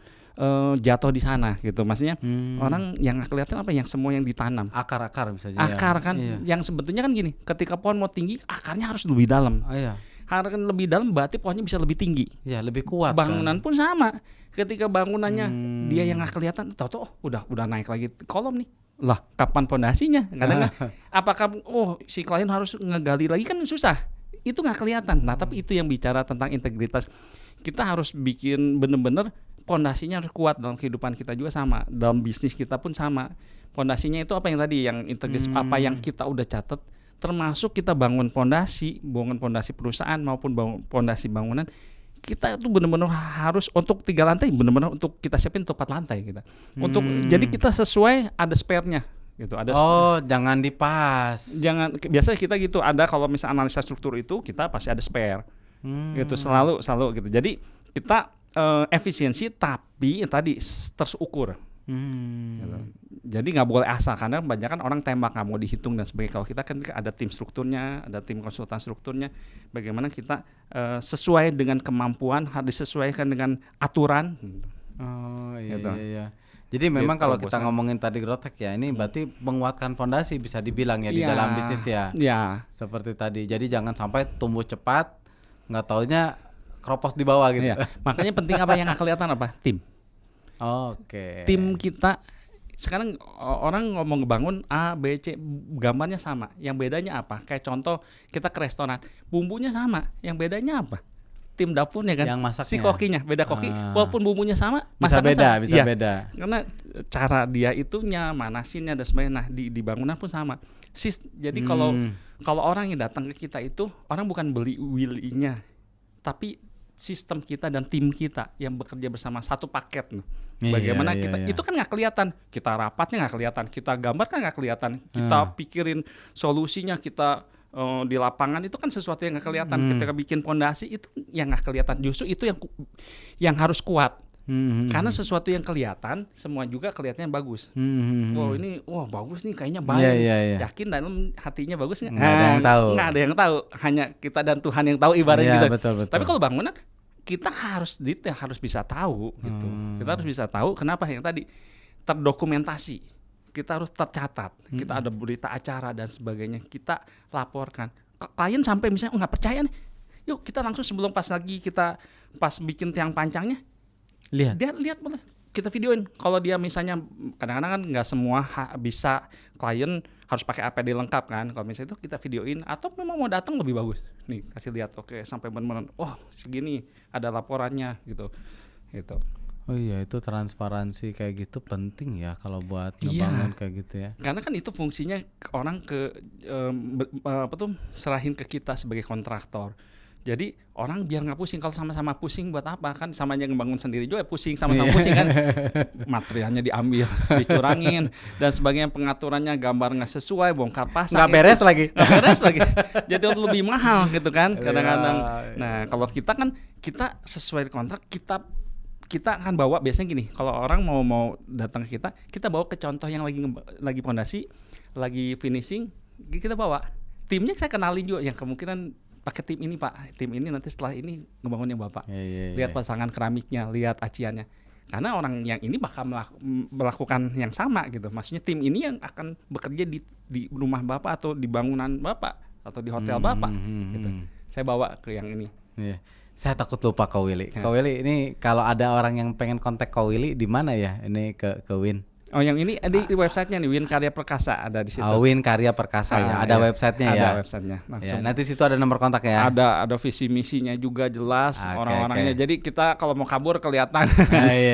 jatuh di sana gitu. Maksudnya orang yang nggak kelihatan apa yang semua yang ditanam. Akar-akar misalnya. Akar kan, yang sebetulnya kan gini, ketika pohon mau tinggi, akarnya harus lebih dalam. Iya. Akarnya lebih dalam berarti pohonnya bisa lebih tinggi. Iya, lebih kuat. Bangunan kan? pun sama. Ketika bangunannya dia yang nggak kelihatan, tahu-tahu udah naik lagi kolom nih. Lah, kapan pondasinya? Kadang apakah si klien harus ngegali lagi, kan susah. Itu nggak kelihatan. Nah, tapi itu yang bicara tentang integritas. Kita harus bikin bener-bener pondasinya harus kuat. Dalam kehidupan kita juga sama, dalam bisnis kita pun sama. Pondasinya itu apa yang tadi, yang integritas, apa yang kita udah catat, termasuk kita bangun pondasi perusahaan maupun pondasi bangunan. Kita tuh benar-benar harus untuk 3 lantai, benar-benar untuk kita siapin untuk 4 lantai kita. Untuk jadi kita sesuai, ada spare-nya gitu. Jangan dipas. Biasanya kita gitu, ada kalau misalnya analisa struktur itu kita pasti ada spare. Gitu selalu gitu. Jadi kita efisiensi tapi tadi terukur. Gitu. Jadi nggak boleh asal, karena kebanyakan orang tembak nggak mau dihitung dan sebagainya. Kalau kita kan ada tim strukturnya, ada tim konsultan strukturnya. Bagaimana kita sesuai dengan kemampuan, harus disesuaikan dengan aturan. Gitu. Iya. Jadi memang kalau kita ngomongin tadi growth hack ya, ini berarti menguatkan fondasi bisa dibilang ya di dalam bisnis ya. Iya. Seperti tadi. Jadi jangan sampai tumbuh cepat, nggak taunya keropos di bawah gitu. Iya. Makanya penting apa yang nggak kelihatan apa? Tim. Oke. Tim kita sekarang orang ngomong ngebangun A, B, C, gambarnya sama. Yang bedanya apa? Kayak contoh kita ke restoran, bumbunya sama. Yang bedanya apa? Tim dapurnya kan. Yang masaknya. Si kokinya, beda koki. Walaupun bumbunya sama, bisa beda, sama. bisa Ya, beda. karena cara dia itunya, manasinnya dan sebagainya. Nah, di bangunan pun sama. Jadi kalau orang yang datang ke kita itu, orang bukan beli willy-nya, tapi sistem kita dan tim kita yang bekerja bersama satu paket. Bagaimana kita itu kan nggak kelihatan, kita rapatnya nggak kelihatan, kita gambar kan nggak kelihatan, kita pikirin solusinya, kita di lapangan itu kan sesuatu yang nggak kelihatan. Ketika bikin pondasi itu yang nggak kelihatan, justru itu yang harus kuat. Karena sesuatu yang kelihatan semua juga kelihatannya bagus. Ini bagus nih, kayaknya baik. Yakin dalam hatinya bagus nggak? Nggak ada yang tahu. Nggak ada yang tahu, hanya kita dan Tuhan yang tahu, ibaratnya gitu. Betul. Tapi kalau bangunan kita harus detail, harus bisa tahu gitu. Kita harus bisa tahu kenapa yang tadi terdokumentasi. Kita harus tercatat. Kita ada berita acara dan sebagainya. Kita laporkan ke klien sampai misalnya nggak percaya nih. Yuk kita langsung sebelum pas bikin tiang pancangnya, dia lihat boleh. Kita videoin. Kalau dia misalnya kadang-kadang kan nggak semua bisa klien harus pakai APD lengkap kan. Kalau misalnya itu kita videoin, atau memang mau datang lebih bagus. Nih kasih lihat, oke, sampai benar-benar segini ada laporannya gitu. Oh iya, itu transparansi kayak gitu penting ya kalau buat ngebangun kayak gitu ya. Karena kan itu fungsinya orang serahin ke kita sebagai kontraktor. Jadi orang biar nggak pusing. Kalau sama-sama pusing buat apa? Kan sama aja ngebangun sendiri juga pusing, sama-sama pusing kan. Materialnya diambil, dicurangin dan sebagainya, pengaturannya gambar nggak sesuai, bongkar pasang. Nggak beres lagi. Jadi lebih mahal gitu kan kadang-kadang. Nah kalau kita sesuai kontrak, kita akan bawa biasanya gini. Kalau orang mau datang ke kita bawa ke contoh yang lagi pondasi, lagi finishing, kita bawa. Timnya saya kenalin juga, yang kemungkinan pakai tim ini Pak, tim ini nanti setelah ini ngebangunnya Bapak. Lihat pasangan keramiknya, lihat aciannya. Karena orang yang ini bakal melakukan yang sama gitu. Maksudnya tim ini yang akan bekerja di rumah Bapak atau di bangunan Bapak atau di hotel Bapak gitu. Saya bawa ke yang ini. Saya takut lupa Ko Willy. Ko Willy ini kalau ada orang yang pengen kontak Ko Willy di mana ya? Ini ke Win. Oh, yang ini di websitenya nih, Win Karya Perkasa, ada di situ. Win Karya Perkasa ya, ada websitenya ya. Ada websitenya. Langsung. Nanti situ ada nomor kontak ya. Ada visi misinya juga jelas, orang-orangnya. Jadi kita kalau mau kabur kelihatan.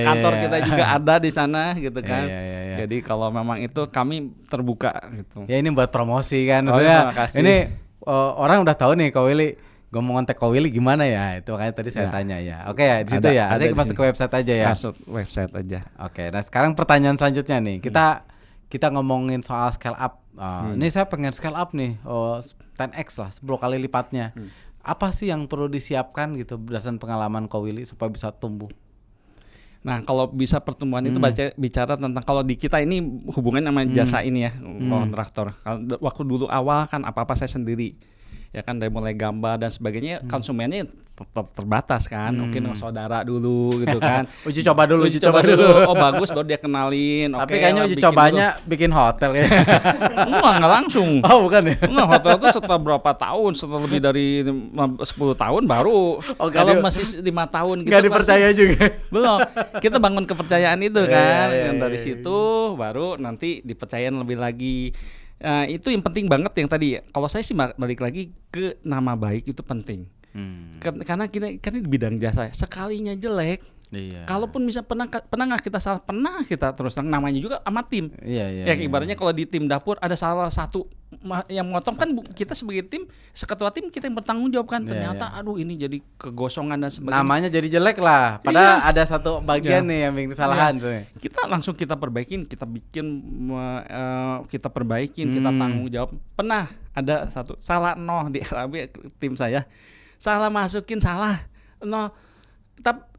Kantor kita juga ada di sana gitu kan. iya. Jadi kalau memang itu kami terbuka gitu. Ya ini buat promosi kan, Oh, maksudnya terima kasih. ini orang udah tahu nih Ko Willy, gue mau ngontek Ko Willy gimana ya, itu makanya tadi saya Ya. tanya ya. Oke ya, di situ ya, Ada nanti di masuk sini. ke website aja ya. Masuk website aja. Oke, nah sekarang pertanyaan selanjutnya nih, kita ngomongin soal scale up. Ini saya pengen scale up nih, 10x lah, 10 kali lipatnya. Apa sih yang perlu disiapkan gitu berdasarkan pengalaman Ko Willy supaya bisa tumbuh? Nah, kalau bisa pertumbuhan itu bicara tentang kalau di kita ini hubungan sama jasa ini ya, kontraktor. Kalau waktu dulu awal kan apa-apa saya sendiri. Ya kan dari mulai gambar dan sebagainya, konsumennya terbatas kan. Mungkin saudara dulu gitu kan. Uji coba dulu. Oh bagus, baru dia kenalin. Tapi Oke, kayaknya uji bikin cobanya bikin hotel ya. Enggak langsung. Oh bukan ya? Enggak, hotel itu setelah berapa tahun, setelah lebih dari 10 tahun baru. Kalau masih 5 tahun gitu Nggak dipercaya juga. belum. Kita bangun kepercayaan itu kan. Iya, Yang dari situ baru nanti dipercayain lebih lagi. Itu yang penting banget yang tadi. Kalau saya sih balik lagi ke nama baik itu penting. Karena kita di bidang jasa, sekalinya jelek. Iya. Kalaupun bisa pernah nggak kita salah, pernah kita terus terang, namanya juga sama tim. Iya. Ya ibaratnya kalau di tim dapur ada salah satu yang motong kan kita sebagai tim, seketua tim kita yang bertanggung jawab kan. Ternyata aduh ini jadi kegosongan dan sebagainya. Namanya jadi jelek lah. Padahal ada satu bagian nih yang bikin kesalahan. Kita langsung kita perbaikin, kita bikin kita perbaikin, kita tanggung jawab. Pernah ada satu salah di RAB tim saya. Salah masukin salah. Tapi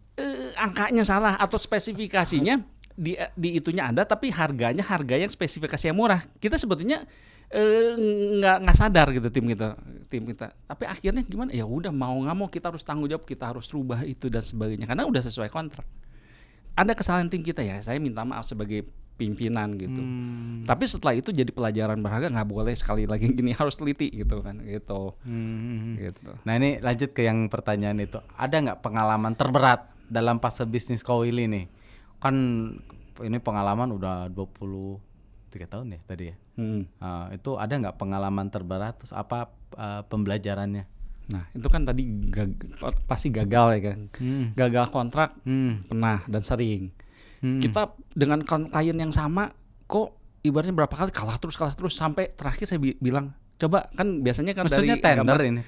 angkanya salah atau spesifikasinya di itunya ada tapi harga yang spesifikasi yang murah. Kita sebetulnya nggak sadar gitu tim kita. Tapi akhirnya gimana? Ya udah mau nggak mau kita harus tanggung jawab, kita harus rubah itu dan sebagainya karena udah sesuai kontrak. Ada kesalahan tim kita ya, saya minta maaf sebagai pimpinan gitu. Tapi setelah itu jadi pelajaran berharga, nggak boleh sekali lagi gini, harus teliti gitu kan gitu. Gitu. Nah ini lanjut ke yang pertanyaan itu. Ada nggak pengalaman terberat dalam fase bisnis Ko Willy nih? Kan ini pengalaman udah 23 tahun ya tadi ya. Itu ada nggak pengalaman terberat? Terus apa pembelajarannya? Nah itu kan tadi pasti gagal ya kan. Gagal kontrak pernah dan sering. Kita dengan klien yang sama kok ibaratnya berapa kali kalah terus sampai terakhir saya bilang coba kan biasanya kan maksudnya dari tender gambar, ini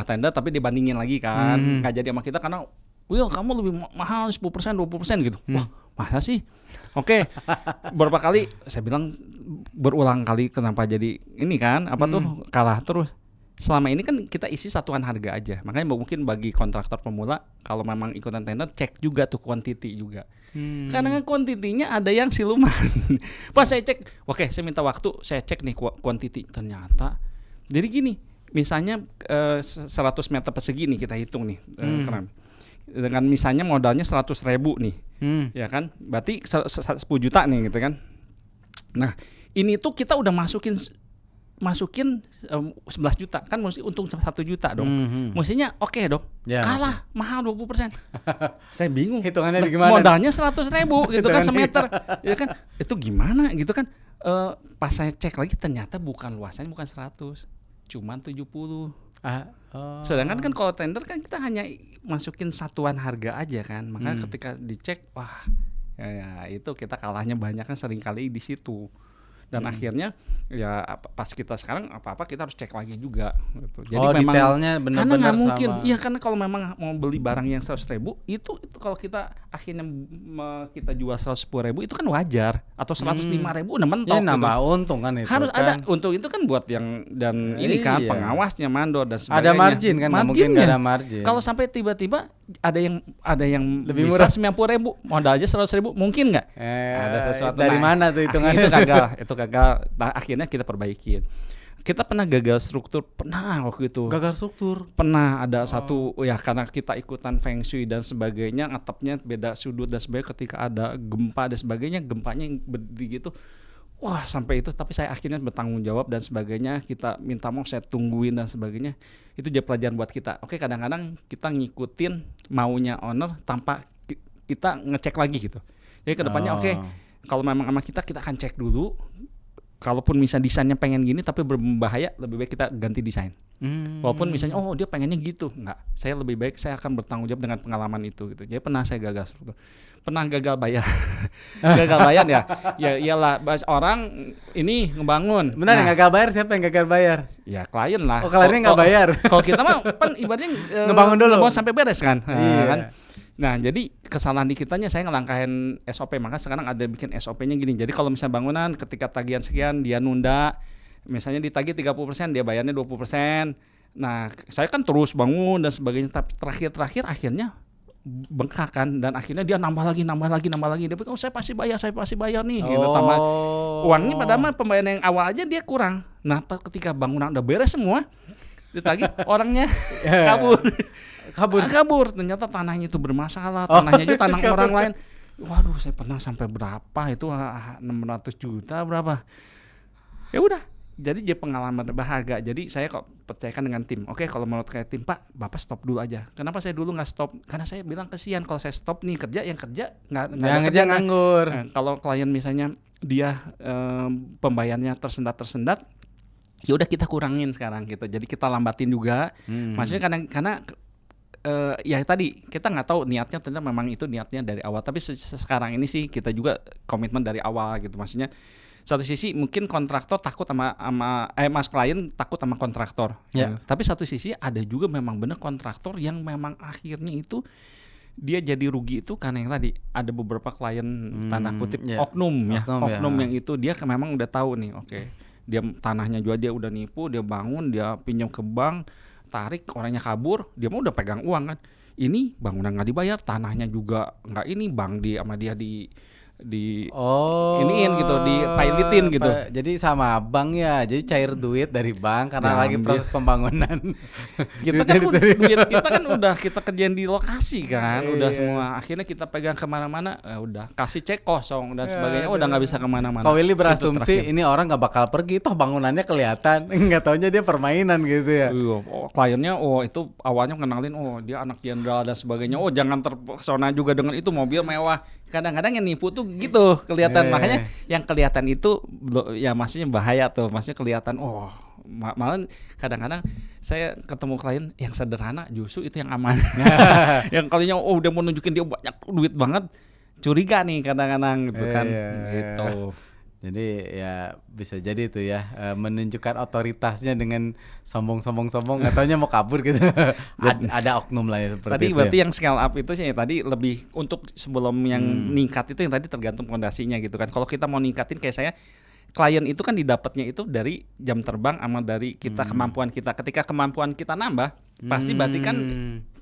tender tapi dibandingin lagi kan nggak jadi sama kita karena Will kamu lebih mahal 10% 20% gitu. Wah masa sih? Oke. Berapa kali saya bilang berulang kali kenapa jadi ini kan apa tuh kalah terus. Selama ini kan kita isi satuan harga aja. Makanya mungkin bagi kontraktor pemula kalau memang ikutan tender cek juga tuh quantity juga. Karena kan quantity-nya ada yang siluman. Pas saya cek, oke saya minta waktu, saya cek nih quantity. Ternyata jadi gini, misalnya 100 meter persegi nih kita hitung nih keram. Dengan misalnya modalnya 100.000 nih. Ya kan? Berarti 10 juta nih gitu kan. Nah, ini tuh kita udah masukin 11 juta kan mesti untung 1 juta dong. Mestinya oke dong. Kalah mahal 20%. Saya bingung. Hitungannya gimana? Modalnya 100.000 gitu kan semeter. Ya kan? Itu gimana gitu kan? Pas saya cek lagi ternyata luasannya bukan 100, cuman 70. Sedangkan kan kalau tender kan kita hanya masukin satuan harga aja kan. Maka ketika dicek wah ya itu kita kalahnya banyak kan sering kali di situ. Dan akhirnya ya pas kita sekarang apa-apa kita harus cek lagi juga gitu. Jadi memang detailnya benar-benar karena nggak mungkin. sama. Iya karena kalau memang mau beli barang yang 100.000 itu kalau kita akhirnya kita jual 110.000 itu kan wajar atau 105.000 udah mentok. Ya nambah gitu. untung kan itu. Harus kan. ada untung itu kan buat yang dan ini kan pengawasnya mandor dan sebagainya. Ada margin kan nggak mungkin nggak ada margin. Kalau sampai tiba-tiba ada yang lebih bisa murah 90.000 modalnya 100.000 mungkin nggak? Ada sesuatu dari mana tuh hitungannya? Itu gagal. Nah, akhirnya kita perbaikin. Kita pernah gagal struktur, pernah waktu itu. Gagal struktur. Pernah ada satu ya karena kita ikutan feng shui dan sebagainya, atapnya beda sudut dan sebagainya ketika ada gempa dan sebagainya, gempanya yang berdiri gitu. Wah, sampai itu tapi saya akhirnya bertanggung jawab dan sebagainya, kita minta maaf saya tungguin dan sebagainya. Itu jadi pelajaran buat kita. Oke, kadang-kadang kita ngikutin maunya owner tanpa kita ngecek lagi gitu. Jadi kedepannya oke, kalau memang sama kita akan cek dulu kalaupun misalnya desainnya pengen gini tapi berbahaya, lebih baik kita ganti desain. Walaupun misalnya dia pengennya gitu, enggak. Saya lebih baik saya akan bertanggung jawab dengan pengalaman itu gitu. Jadi pernah saya gagal struktur. Pernah gagal bayar. Gagal bayar ya. Ya iyalah, bahas orang ini ngebangun. Benar, yang gagal bayar siapa yang gagal bayar? Ya klien lah. Oh, kliennya nggak bayar. Kalau kita mah kan ibaratnya ngebangun dulu. mau sampai beres kan. Iya. Kan? Nah, jadi kesalahan di kitanya saya ngelangkahin SOP, maka sekarang ada bikin SOP-nya gini. Jadi kalau misalnya bangunan ketika tagihan sekian dia nunda, misalnya ditagih 30%, dia bayarnya 20%. Nah, saya kan terus bangun dan sebagainya, tapi terakhir akhirnya bengkak kan, dan akhirnya dia nambah lagi. Dia bilang, saya pasti bayar nih. Gitu, tambah uangnya padahal pembayaran yang awal aja dia kurang. Nah, ketika bangunan udah beres semua, ditagih orangnya kabur. Ternyata tanahnya itu bermasalah, tanahnya itu tanah orang lain. Waduh, saya pernah sampai berapa itu 600 juta berapa. Ya udah, jadi pengalaman berharga. Jadi saya kok percayakan dengan tim. Oke, kalau menurut kayak tim, Pak, Bapak stop dulu aja. Kenapa saya dulu nggak stop? Karena saya bilang kesian kalau saya stop nih yang kerja nggak nganggur. Nah, kalau klien misalnya dia pembayarannya tersendat, ya udah kita kurangin sekarang gitu. Jadi kita lambatin juga. Maksudnya karena ya tadi kita nggak tahu niatnya, ternyata memang itu niatnya dari awal. Tapi sekarang ini sih kita juga komitmen dari awal gitu. Maksudnya satu sisi mungkin kontraktor takut sama mas klien takut sama kontraktor. Yeah. Tapi satu sisi ada juga memang benar kontraktor yang memang akhirnya itu dia jadi rugi itu karena yang tadi ada beberapa klien tanda kutip oknum yang itu dia memang udah tahu nih, oke, dia tanahnya juga dia udah nipu, dia bangun, dia pinjam ke bank, tarik, orangnya kabur, dia mau udah pegang uang kan. Ini bangunan nggak dibayar, tanahnya juga nggak, ini bank sama dia iniin gitu, dipilotin gitu. Jadi sama bank ya, jadi cair duit dari bank karena lagi proses pembangunan. Kita kan duit kita kan udah kita kerjain di lokasi kan, udah semua. Akhirnya kita pegang kemana-mana, udah kasih cek kosong dan sebagainya, udah nggak bisa kemana-mana. Kau Willy berasumsi ini orang nggak bakal pergi, toh bangunannya kelihatan, nggak taunya dia permainan gitu ya. Kliennya itu awalnya kenalin, dia anak jenderal dan sebagainya. Jangan terpesona juga dengan itu mobil mewah. Kadang-kadang yang nipu tuh gitu kelihatan, makanya yang kelihatan itu ya maksudnya bahaya tuh, maksudnya kelihatan malah kadang-kadang saya ketemu klien yang sederhana justru itu yang aman. Yang kalinya udah mau nunjukin dia banyak duit banget, curiga nih kadang-kadang gitu kan. Gitu. Jadi ya bisa jadi itu ya menunjukkan otoritasnya dengan sombong nggak taunya mau kabur gitu. ada oknum lah ya seperti tadi itu. Berarti yang scale up itu sih tadi lebih untuk sebelum yang ningkat itu yang tadi tergantung fondasinya gitu kan. Kalau kita mau ningkatin kayak saya, klien itu kan didapatnya itu dari jam terbang sama dari kita kemampuan kita. Ketika kemampuan kita nambah, pasti berarti kan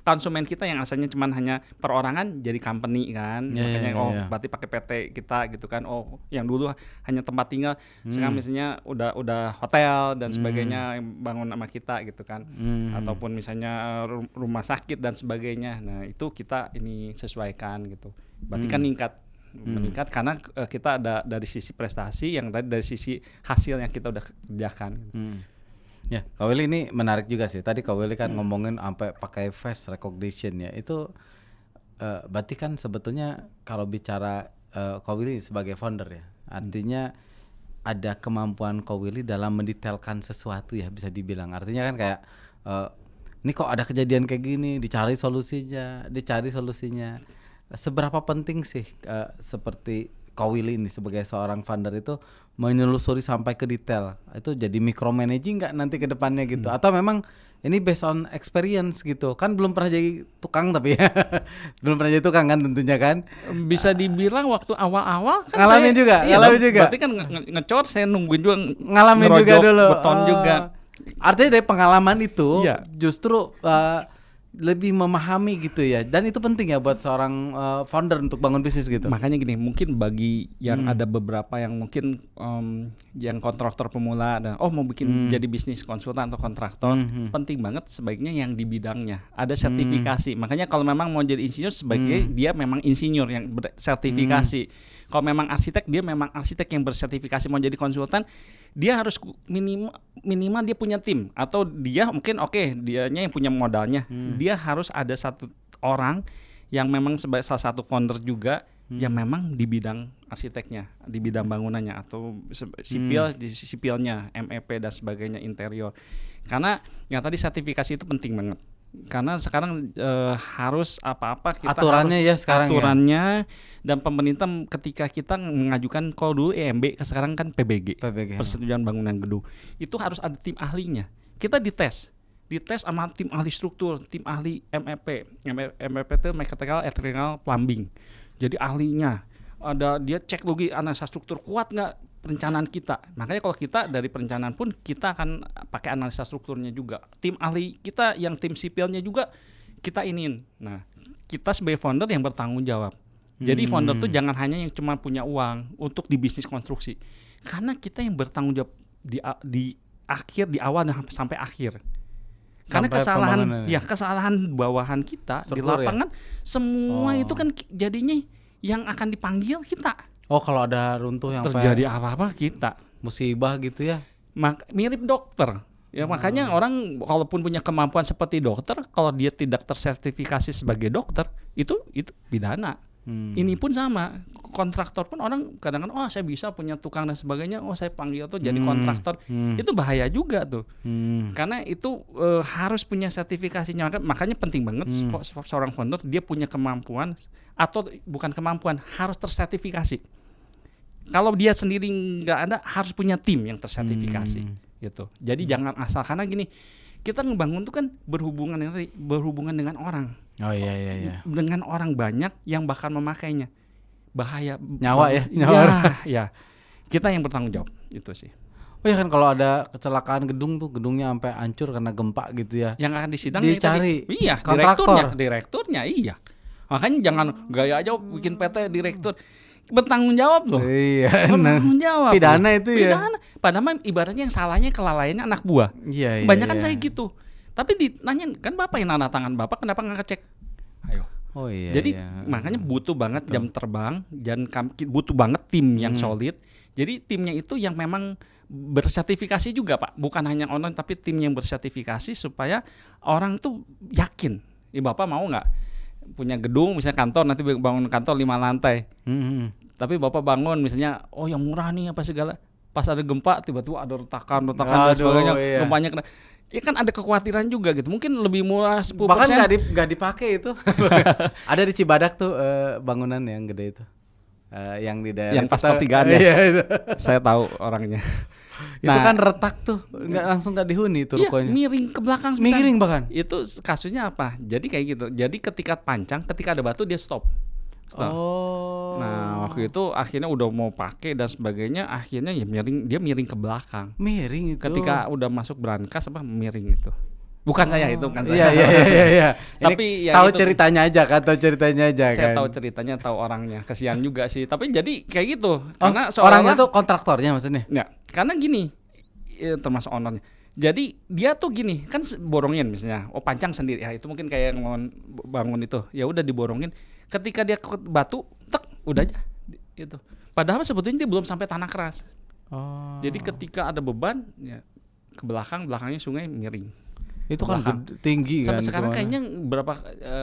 konsumen kita yang asalnya cuman hanya perorangan jadi company kan. Makanya berarti pakai PT kita gitu kan. Yang dulu hanya tempat tinggal, sekarang misalnya udah hotel dan sebagainya bangun sama kita gitu kan. Ataupun misalnya rumah sakit dan sebagainya. Nah, itu kita ini sesuaikan gitu. Berarti kan meningkat karena kita ada dari sisi prestasi, yang tadi dari sisi hasil yang kita udah kerjakan. Ya, Kak Willy ini menarik juga sih. Tadi Kak Willy kan ngomongin sampai pakai face recognition ya. Itu berarti kan sebetulnya kalau bicara Kak Willy sebagai founder ya, artinya ada kemampuan Kak Willy dalam mendetailkan sesuatu ya, bisa dibilang. Artinya kan kayak ini kok ada kejadian kayak gini, dicari solusinya. Seberapa penting sih seperti Kak Willy ini sebagai seorang founder itu menyelusuri sampai ke detail, itu jadi micromanaging nggak nanti ke depannya gitu, atau memang ini based on experience gitu, kan belum pernah jadi tukang tapi ya belum pernah jadi tukang kan tentunya kan, bisa dibilang waktu awal-awal kan ngalamin juga. Berarti kan ngecor saya nungguin juga, ngalamin juga dulu beton juga. Artinya dari pengalaman itu justru lebih memahami gitu ya, dan itu penting ya buat seorang founder untuk bangun bisnis gitu. Makanya gini, mungkin bagi yang ada beberapa yang mungkin yang kontraktor pemula dan mau bikin jadi bisnis konsultan atau kontraktor, penting banget sebaiknya yang di bidangnya ada sertifikasi. Makanya kalau memang mau jadi insinyur sebaiknya dia memang insinyur yang bersertifikasi. Kalau memang arsitek, dia memang arsitek yang bersertifikasi. Mau jadi konsultan, dia harus minimal dia punya tim, atau dia mungkin dianya yang punya modalnya. Dia harus ada satu orang yang memang sebagai salah satu founder juga yang memang di bidang arsiteknya, di bidang bangunannya atau sipil di sipilnya, MEP dan sebagainya, interior. Karena yang tadi sertifikasi itu penting banget. Karena sekarang harus apa-apa kita aturannya harus ya sekarang aturannya dan pemerintah ketika kita mengajukan kalau dulu EMB sekarang kan PBG. Persetujuan bangunan gedung. Itu harus ada tim ahlinya. Kita dites sama tim ahli struktur, tim ahli MEP. MEP itu mechanical, electrical, plumbing. Jadi ahlinya ada, dia cek lagi analisa struktur kuat nggak perencanaan kita. Makanya kalau kita dari perencanaan pun kita akan pakai analisa strukturnya juga. Tim ahli kita yang tim sipilnya juga kita iniin. Nah, kita sebagai founder yang bertanggung jawab. Jadi founder tuh jangan hanya yang cuma punya uang untuk di bisnis konstruksi. Karena kita yang bertanggung jawab di akhir, di awal dan sampai akhir. Karena kesalahan bawahan kita struktur di lapangan semua itu kan jadinya yang akan dipanggil kita. Oh, kalau ada runtuh yang terjadi apa-apa kita musibah gitu ya. Mirip dokter. Ya makanya orang walaupun punya kemampuan seperti dokter, kalau dia tidak tersertifikasi sebagai dokter, itu pidana. Ini pun sama, kontraktor pun orang kadang-kadang saya bisa punya tukang dan sebagainya, saya panggil tuh jadi kontraktor. Itu bahaya juga tuh. Karena itu harus punya sertifikasinya. Makanya penting banget seorang founder dia punya kemampuan atau bukan kemampuan, harus tersertifikasi. Kalau dia sendiri nggak ada, harus punya tim yang tersertifikasi gitu. Jadi jangan asal, karena gini, kita ngebangun tuh kan berhubungan dengan orang. Oh iya. Dengan orang banyak yang bakal memakainya. Bahaya. Nyawa ya. Ya. Kita yang bertanggung jawab itu sih. Oh ya kan, kalau ada kecelakaan gedung tuh, gedungnya sampai hancur karena gempa gitu ya. Yang akan disidang dicari. Iya, direkturnya iya. Makanya jangan gaya aja bikin PT direktur. Bertanggung jawab loh. Iya. Bertanggung jawab. Pidana itu ya. Padahal ibaratnya yang salahnya kelalaiannya anak buah. Iya. Kebanyakan saya gitu. Tapi ditanya kan Bapak yang nanda tangan, Bapak kenapa nggak ngecek? Ayo. Oh iya. Jadi makanya butuh banget jam terbang dan butuh banget tim yang solid. Jadi timnya itu yang memang bersertifikasi juga Pak, bukan hanya online tapi tim yang bersertifikasi supaya orang tuh yakin. Ya Bapak mau nggak punya gedung misalnya kantor, nanti bangun kantor 5 lantai. Tapi Bapak bangun misalnya yang murah nih apa segala. Pas ada gempa tiba-tiba ada retakan dan sebagainya. Iya. Gempanya kena. Ya kan ada kekhawatiran juga gitu. Mungkin lebih murah 10%. Bahkan nggak dipakai itu. Ada di Cibadak tuh bangunan yang gede itu. Yang di daerah yang pas pertigaan ya. Iya, itu. Saya tahu orangnya. Itu kan retak tuh, nggak dihuni tuh rukonya. Miring ke belakang. Miring bahkan. Itu kasusnya apa? Jadi kayak gitu. Jadi ketika ada batu dia stop. Oh. Nah waktu itu akhirnya udah mau pakai dan sebagainya, akhirnya ya dia miring ke belakang. Miring itu. Ketika udah masuk brankas miring itu. Bukan saya itu kan saya. Iya. Tapi ya tahu ceritanya aja kan, Saya tahu ceritanya, tahu orangnya. Kasihan juga sih. Tapi jadi kayak gitu. Karena orangnya tuh kontraktornya maksudnya. Ya, karena gini, termasuk ownernya. Jadi dia tuh gini, kan borongin misalnya, pancang sendiri. Ya itu mungkin kayak bangun itu. Ya udah diborongin. Ketika dia ke batu, udah aja gitu. Padahal sebetulnya dia belum sampai tanah keras. Jadi ketika ada beban, ya ke belakangnya sungai miring. Itu kan tinggi kan. Sampai sekarang kayaknya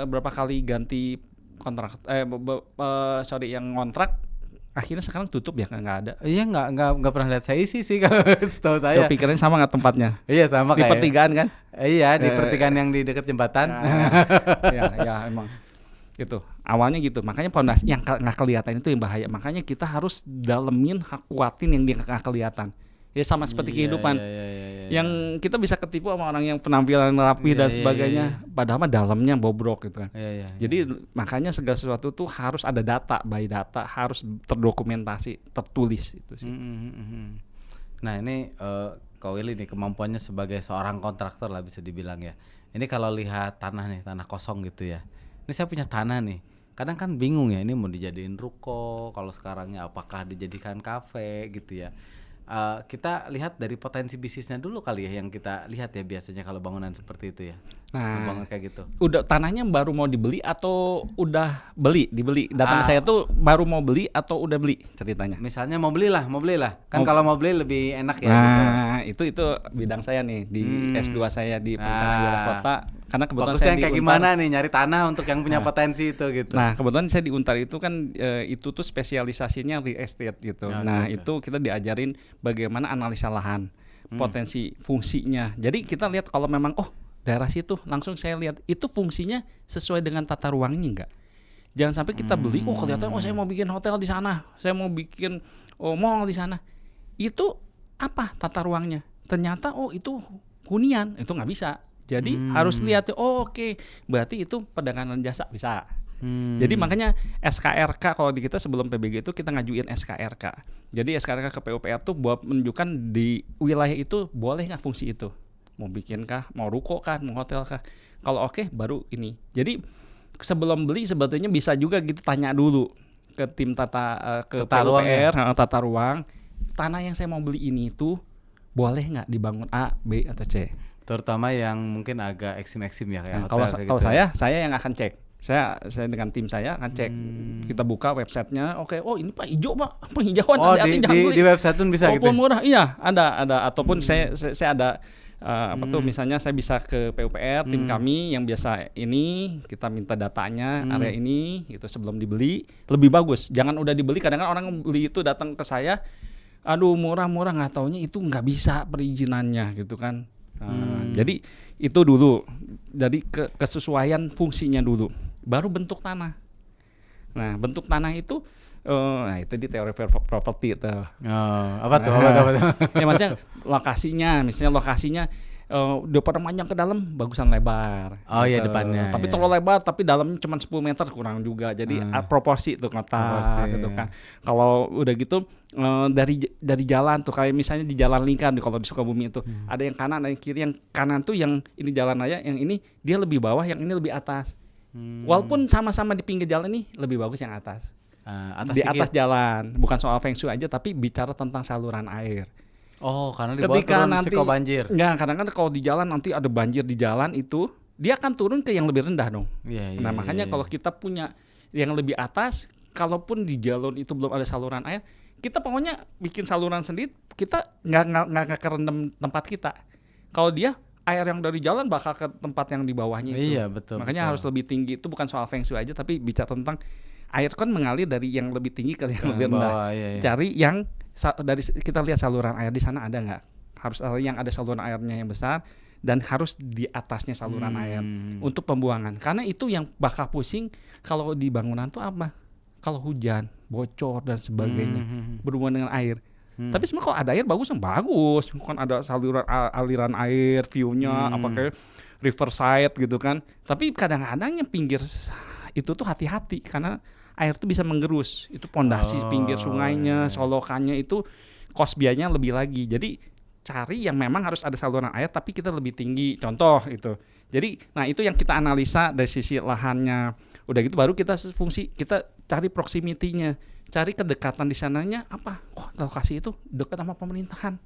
berapa kali ganti kontrak yang kontrak, akhirnya sekarang tutup ya, nggak ada. Iya, nggak pernah lihat saya isi sih kalau setahu saya. Coba pikirin sama nggak tempatnya? Iya sama di pertigaan kan? Iya di pertigaan yang di dekat jembatan. Ya emang gitu. Awalnya gitu. Makanya pondasi yang nggak kelihatan itu yang bahaya. Makanya kita harus dalemin, kuatin yang dia nggak kelihatan. Ya sama seperti kehidupan. Yang kita bisa ketipu sama orang yang penampilan rapi dan sebagainya, padahal dalamnya bobrok gitu kan. Jadi makanya segala sesuatu tuh harus ada data, by data, harus terdokumentasi, tertulis itu sih. Nah ini Kak Willy nih kemampuannya sebagai seorang kontraktor lah bisa dibilang ya. Ini kalau lihat tanah kosong gitu ya. Ini saya punya tanah nih. Kadang kan bingung ya, ini mau dijadiin ruko, kalau sekarangnya apakah dijadikan kafe gitu ya. Kita lihat dari potensi bisnisnya dulu kali ya, yang kita lihat ya biasanya kalau bangunan seperti itu ya. Nah, bangun kayak gitu. Udah tanahnya baru mau dibeli atau udah dibeli? Datang saya tuh baru mau beli atau udah beli ceritanya? Misalnya mau beli lah. Kan kalau mau beli lebih enak ya. Nah, gitu. itu bidang saya nih di S2 saya di perencanaan wilayah kota. Karena kebetulan fokusnya saya di kayak Untar. gimana nih nyari tanah untuk yang punya potensi itu gitu. Nah, kebetulan saya di Untar itu kan itu tuh spesialisasinya real estate gitu. Itu kita diajarin bagaimana analisa lahan, potensi fungsinya. Jadi kita lihat kalau memang daerah situ langsung saya lihat itu fungsinya sesuai dengan tata ruangnya enggak. Jangan sampai kita beli kelihatan saya mau bikin hotel di sana, saya mau bikin mall di sana. Itu apa tata ruangnya? Ternyata itu hunian, itu nggak bisa. Jadi harus lihat oke, berarti itu perdagangan jasa bisa. Jadi makanya SKRK kalau di kita sebelum PBG itu kita ngajuin SKRK. Jadi SKRK ke PUPR tuh buat menunjukkan di wilayah itu boleh nggak fungsi itu. Mau bikin kah, mau ruko kah, mau hotel kah. Kalau oke, baru ini. Jadi sebelum beli sebetulnya bisa juga gitu tanya dulu ke tim tata PUPR, tata ruang. Tanah yang saya mau beli ini tuh boleh nggak dibangun A, B atau C. Terutama yang mungkin agak eksim-eksim ya kayak hotel. Kalau saya yang akan cek. Saya dengan tim saya akan cek. Kita buka websitenya. Oke, ini Pak hijau Pak, penghijauan hati-hati jangan beli. Di website pun bisa gitu. Walaupun murah, iya ada ataupun saya ada misalnya saya bisa ke PUPR tim kami yang biasa ini kita minta datanya area ini gitu sebelum dibeli lebih bagus. Jangan udah dibeli kadang-kadang orang beli itu datang ke saya, aduh murah nggak taunya itu nggak bisa perizinannya gitu kan. Jadi itu dulu, jadi kesesuaian fungsinya dulu, baru bentuk tanah. Nah bentuk tanah itu, itu di teori properti itu. Apa tuh? Ya maksudnya lokasinya depan panjang ke dalam bagusan lebar. Depannya. Tapi terlalu lebar tapi dalamnya cuma 10 meter kurang juga. Jadi proporsi tuh kata gitu kan. Kalau udah gitu dari jalan tuh kayak misalnya di Jalan Lingkar kalau di Sukabumi itu ada yang kanan ada yang kiri. Yang kanan tuh yang ini jalan raya, yang ini dia lebih bawah, yang ini lebih atas. Walaupun sama-sama di pinggir jalan ini lebih bagus yang atas. Di atas jalan, bukan soal feng shui aja tapi bicara tentang saluran air. Karena di bawah turun risiko banjir. Enggak, kadang-kadang kalau di jalan nanti ada banjir di jalan itu, dia akan turun ke yang lebih rendah dong. Makanya kalau kita punya yang lebih atas, kalaupun di jalur itu belum ada saluran air, kita pokoknya bikin saluran sendiri, kita nggak kerendam tempat kita. Kalau dia air yang dari jalan bakal ke tempat yang di bawahnya itu. Iya, betul. Makanya harus lebih tinggi, itu bukan soal feng shui aja, tapi bicara tentang air kan mengalir dari yang lebih tinggi ke yang lebih rendah. Cari yang dari kita lihat saluran air di sana ada nggak? Harus yang ada saluran airnya yang besar dan harus di atasnya saluran air untuk pembuangan. Karena itu yang bakal pusing kalau di bangunan tuh apa? Kalau hujan, bocor dan sebagainya berhubungan dengan air. Tapi sebenarnya kalau ada air bagus, kan ada saluran aliran air, view-nya apa kayak riverside gitu kan. Tapi kadang-kadang yang pinggir itu tuh hati-hati karena air tuh bisa menggerus. Itu pondasi pinggir sungainya, solokannya itu kos biayanya lebih lagi. Jadi cari yang memang harus ada saluran air tapi kita lebih tinggi. Contoh itu. Jadi nah itu yang kita analisa dari sisi lahannya. Udah gitu baru kita fungsi, kita cari proximity-nya. Cari kedekatan di sananya apa? Lokasi itu dekat sama pemerintahan.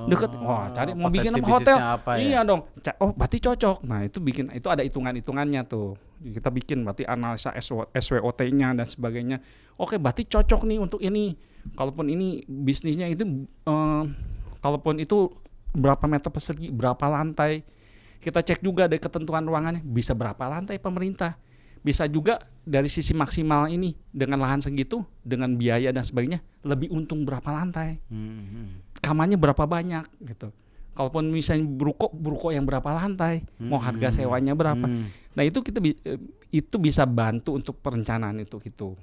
Dekat. Cari mau bikin hotel. Iya dong. Berarti cocok. Nah, itu ada hitungan-hitungannya tuh. Kita bikin berarti analisa SWOT-nya dan sebagainya. Oke, berarti cocok nih untuk ini. Kalaupun ini bisnisnya itu kalaupun itu berapa meter persegi, berapa lantai. Kita cek juga dari ketentuan ruangannya bisa berapa lantai pemerintah. Bisa juga dari sisi maksimal ini dengan lahan segitu, dengan biaya dan sebagainya, lebih untung berapa lantai, kamarnya berapa banyak gitu. Kalaupun misalnya beruko yang berapa lantai, mau harga sewanya berapa. Nah itu kita itu bisa bantu untuk perencanaan itu gitu.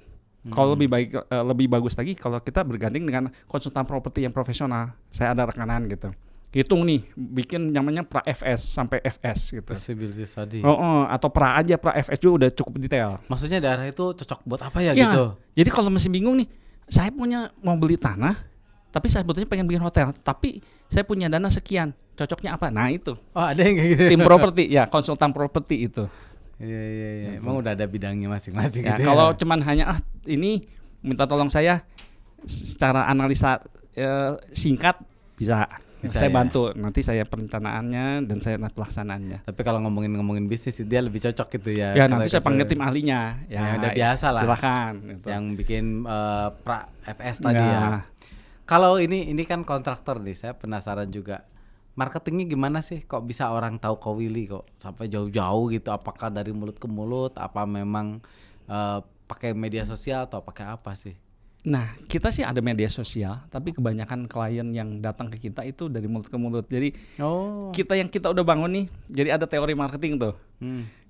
Kalau lebih bagus lagi kalau kita bergandeng dengan konsultan properti yang profesional. Saya ada rekanan gitu. Hitung nih, bikin namanya pra FS sampai FS gitu. Feasibility study. Atau pra aja, pra FS juga udah cukup detail. Maksudnya daerah itu cocok buat apa ya gitu? Jadi kalau masih bingung nih, saya mau beli tanah, tapi saya sebetulnya pengen bikin hotel, tapi saya punya dana sekian, cocoknya apa? Nah itu. Ada yang kayak gitu. Tim properti, ya konsultan properti itu. Iya. Emang udah ada bidangnya masing-masing gitu. Kalau cuman hanya ini minta tolong saya secara analisa singkat bisa. Saya bantu, nanti saya perencanaannya dan saya pelaksanaannya. Tapi kalau ngomongin bisnis dia lebih cocok gitu ya. Ya nanti saya panggil tim ahlinya. Ya udah biasa lah. Silakan. Gitu. Yang bikin pra FS tadi ya. Kalau ini kan kontraktor nih, saya penasaran juga. marketingnya gimana sih? Kok bisa orang tahu Ko Willy kok sampai jauh-jauh gitu? Apakah dari mulut ke mulut? Apa memang pakai media sosial atau pakai apa sih? Nah, kita sih ada media sosial, tapi kebanyakan klien yang datang ke kita itu dari mulut ke mulut. Jadi kita udah bangun nih, jadi ada teori marketing tuh.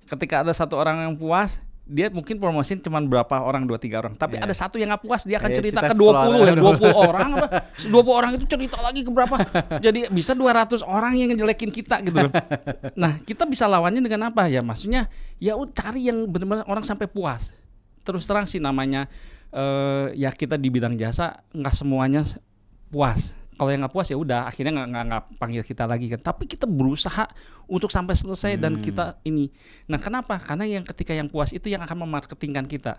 Ketika ada satu orang yang puas, dia mungkin promosin cuma berapa orang, 2-3 orang. Tapi ada satu yang gak puas, dia akan cerita ke 20 orang apa. 20 orang itu cerita lagi ke berapa. Jadi bisa 200 orang yang ngejelekin kita gitu. Nah, kita bisa lawannya dengan apa ya? Maksudnya ya cari yang benar-benar orang sampai puas. Terus terang sih namanya ya kita di bidang jasa nggak semuanya puas. Kalau yang nggak puas ya udah akhirnya nggak panggil kita lagi kan. Tapi kita berusaha untuk sampai selesai dan kita ini. Nah kenapa? Karena yang ketika yang puas itu yang akan memarketingkan kita.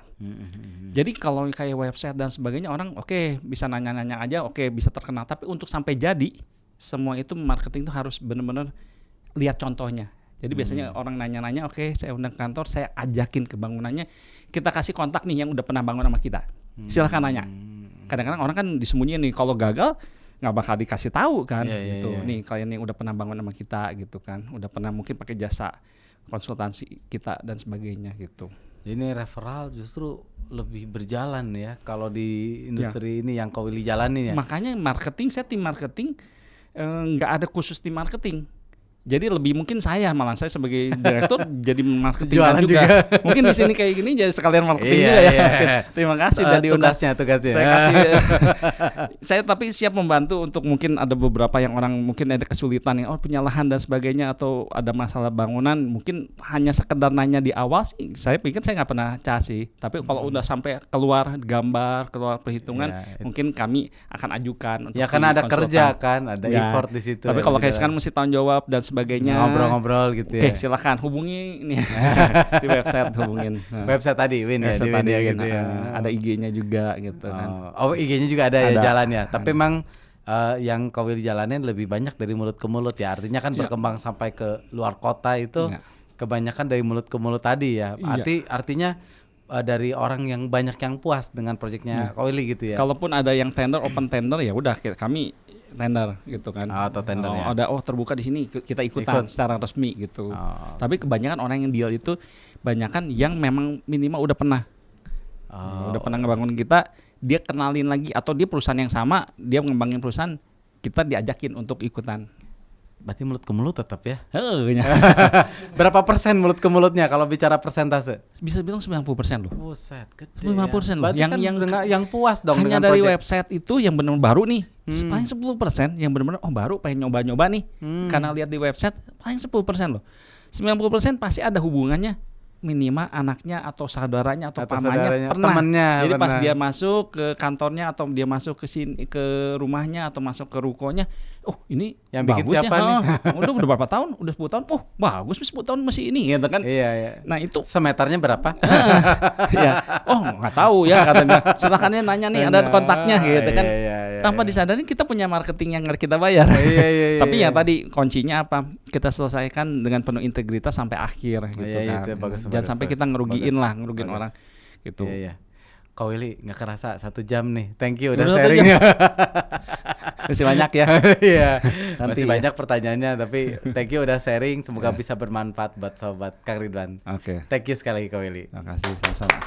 Jadi kalau kayak website dan sebagainya orang oke, bisa nanya-nanya aja, oke, bisa terkenal. Tapi untuk sampai jadi semua itu marketing itu harus benar-benar lihat contohnya. Jadi biasanya orang nanya-nanya, oke, saya undang kantor, saya ajakin ke bangunannya, kita kasih kontak nih yang udah pernah bangun sama kita. Silahkan nanya. Kadang-kadang orang kan disembunyiin nih, kalau gagal nggak bakal dikasih tahu kan, gitu. Nih klien yang udah pernah bangun sama kita, gitu kan, udah pernah mungkin pakai jasa konsultansi kita dan sebagainya, gitu. Ini referral justru lebih berjalan ya kalau di industri ini yang Ko Willy jalanin ya. Makanya marketing, saya tim marketing nggak ada khusus tim marketing. Jadi lebih mungkin saya sebagai direktur jadi marketing juga. Mungkin di sini kayak gini jadi sekalian marketing juga ya. Terima kasih dari tugasnya. Saya kasih saya tapi siap membantu untuk mungkin ada beberapa yang orang mungkin ada kesulitan yang punya lahan dan sebagainya atau ada masalah bangunan, mungkin hanya sekedar nanya di awal sih. Saya pikir saya nggak pernah sih. Tapi kalau udah sampai keluar gambar, keluar perhitungan, mungkin kami akan ajukan untuk ya karena ada kerja kan, ada effort di situ. Tapi kalau kayak sekarang mesti tanggung jawab dan sebagainya, ngobrol-ngobrol gitu ya. Oke, silakan hubungi ini di website hubungin. Website tadi Win ya, di Win ya gitu ya. Ada IG-nya juga gitu kan. Oh, IG-nya juga ada ya jalannya. Tapi memang yang Ko Willy jalanin lebih banyak dari mulut ke mulut ya. Artinya kan berkembang sampai ke luar kota itu kebanyakan dari mulut ke mulut tadi ya. Artinya dari orang yang banyak yang puas dengan proyeknya Ko Willy gitu ya. Kalaupun ada yang tender, open tender ya udah kami tender gitu kan. Atau tender ya. Ada terbuka di sini kita ikutan secara resmi gitu. Tapi kebanyakan orang yang deal itu banyakan yang memang minimal udah pernah. Udah pernah ngebangun kita, dia kenalin lagi atau dia perusahaan yang sama, dia ngembangin perusahaan, kita diajakin untuk ikutan. Berarti mulut ke mulut tetap ya. Berapa persen mulut ke mulutnya kalau bicara persentase? Bisa bilang 90% loh. Buset, gede. 90% loh. Yang puas dong hanya dengan dari project. website itu yang benar baru nih. Paling 10% yang benar-benar baru pengen nyoba-nyoba nih. Karena lihat di website paling 10% loh. 90% pasti ada hubungannya, minimal anaknya atau saudaranya atau pamannya pernah. Temennya, jadi pernah. Pas dia masuk ke kantornya atau dia masuk ke sini ke rumahnya atau masuk ke rukonya, ini yang bagus bikin siapa ya. nih? Udah berapa tahun? Udah 10 tahun. Bagus 10 tahun masih ini gitu kan. Iya. Nah, itu semeternya berapa? Ya. Nggak tahu ya katanya. Silakannya nanya nih, ada kontaknya gitu kan. Tanpa disadari kita punya marketing yang kita bayar. Tapi yang tadi kuncinya apa? Kita selesaikan dengan penuh integritas sampai akhir gitu kan. Jangan sampai kita ngerugiin orang gitu. Iya. Ko Willy nggak kerasa 1 jam nih. Thank you udah sharing. Masih banyak ya. Iya. Masih banyak pertanyaannya, tapi thank you udah sharing. Semoga bisa bermanfaat buat sobat Kang Ridwan. Oke. Thank you sekali lagi Ko Willy. Terima kasih sama-sama.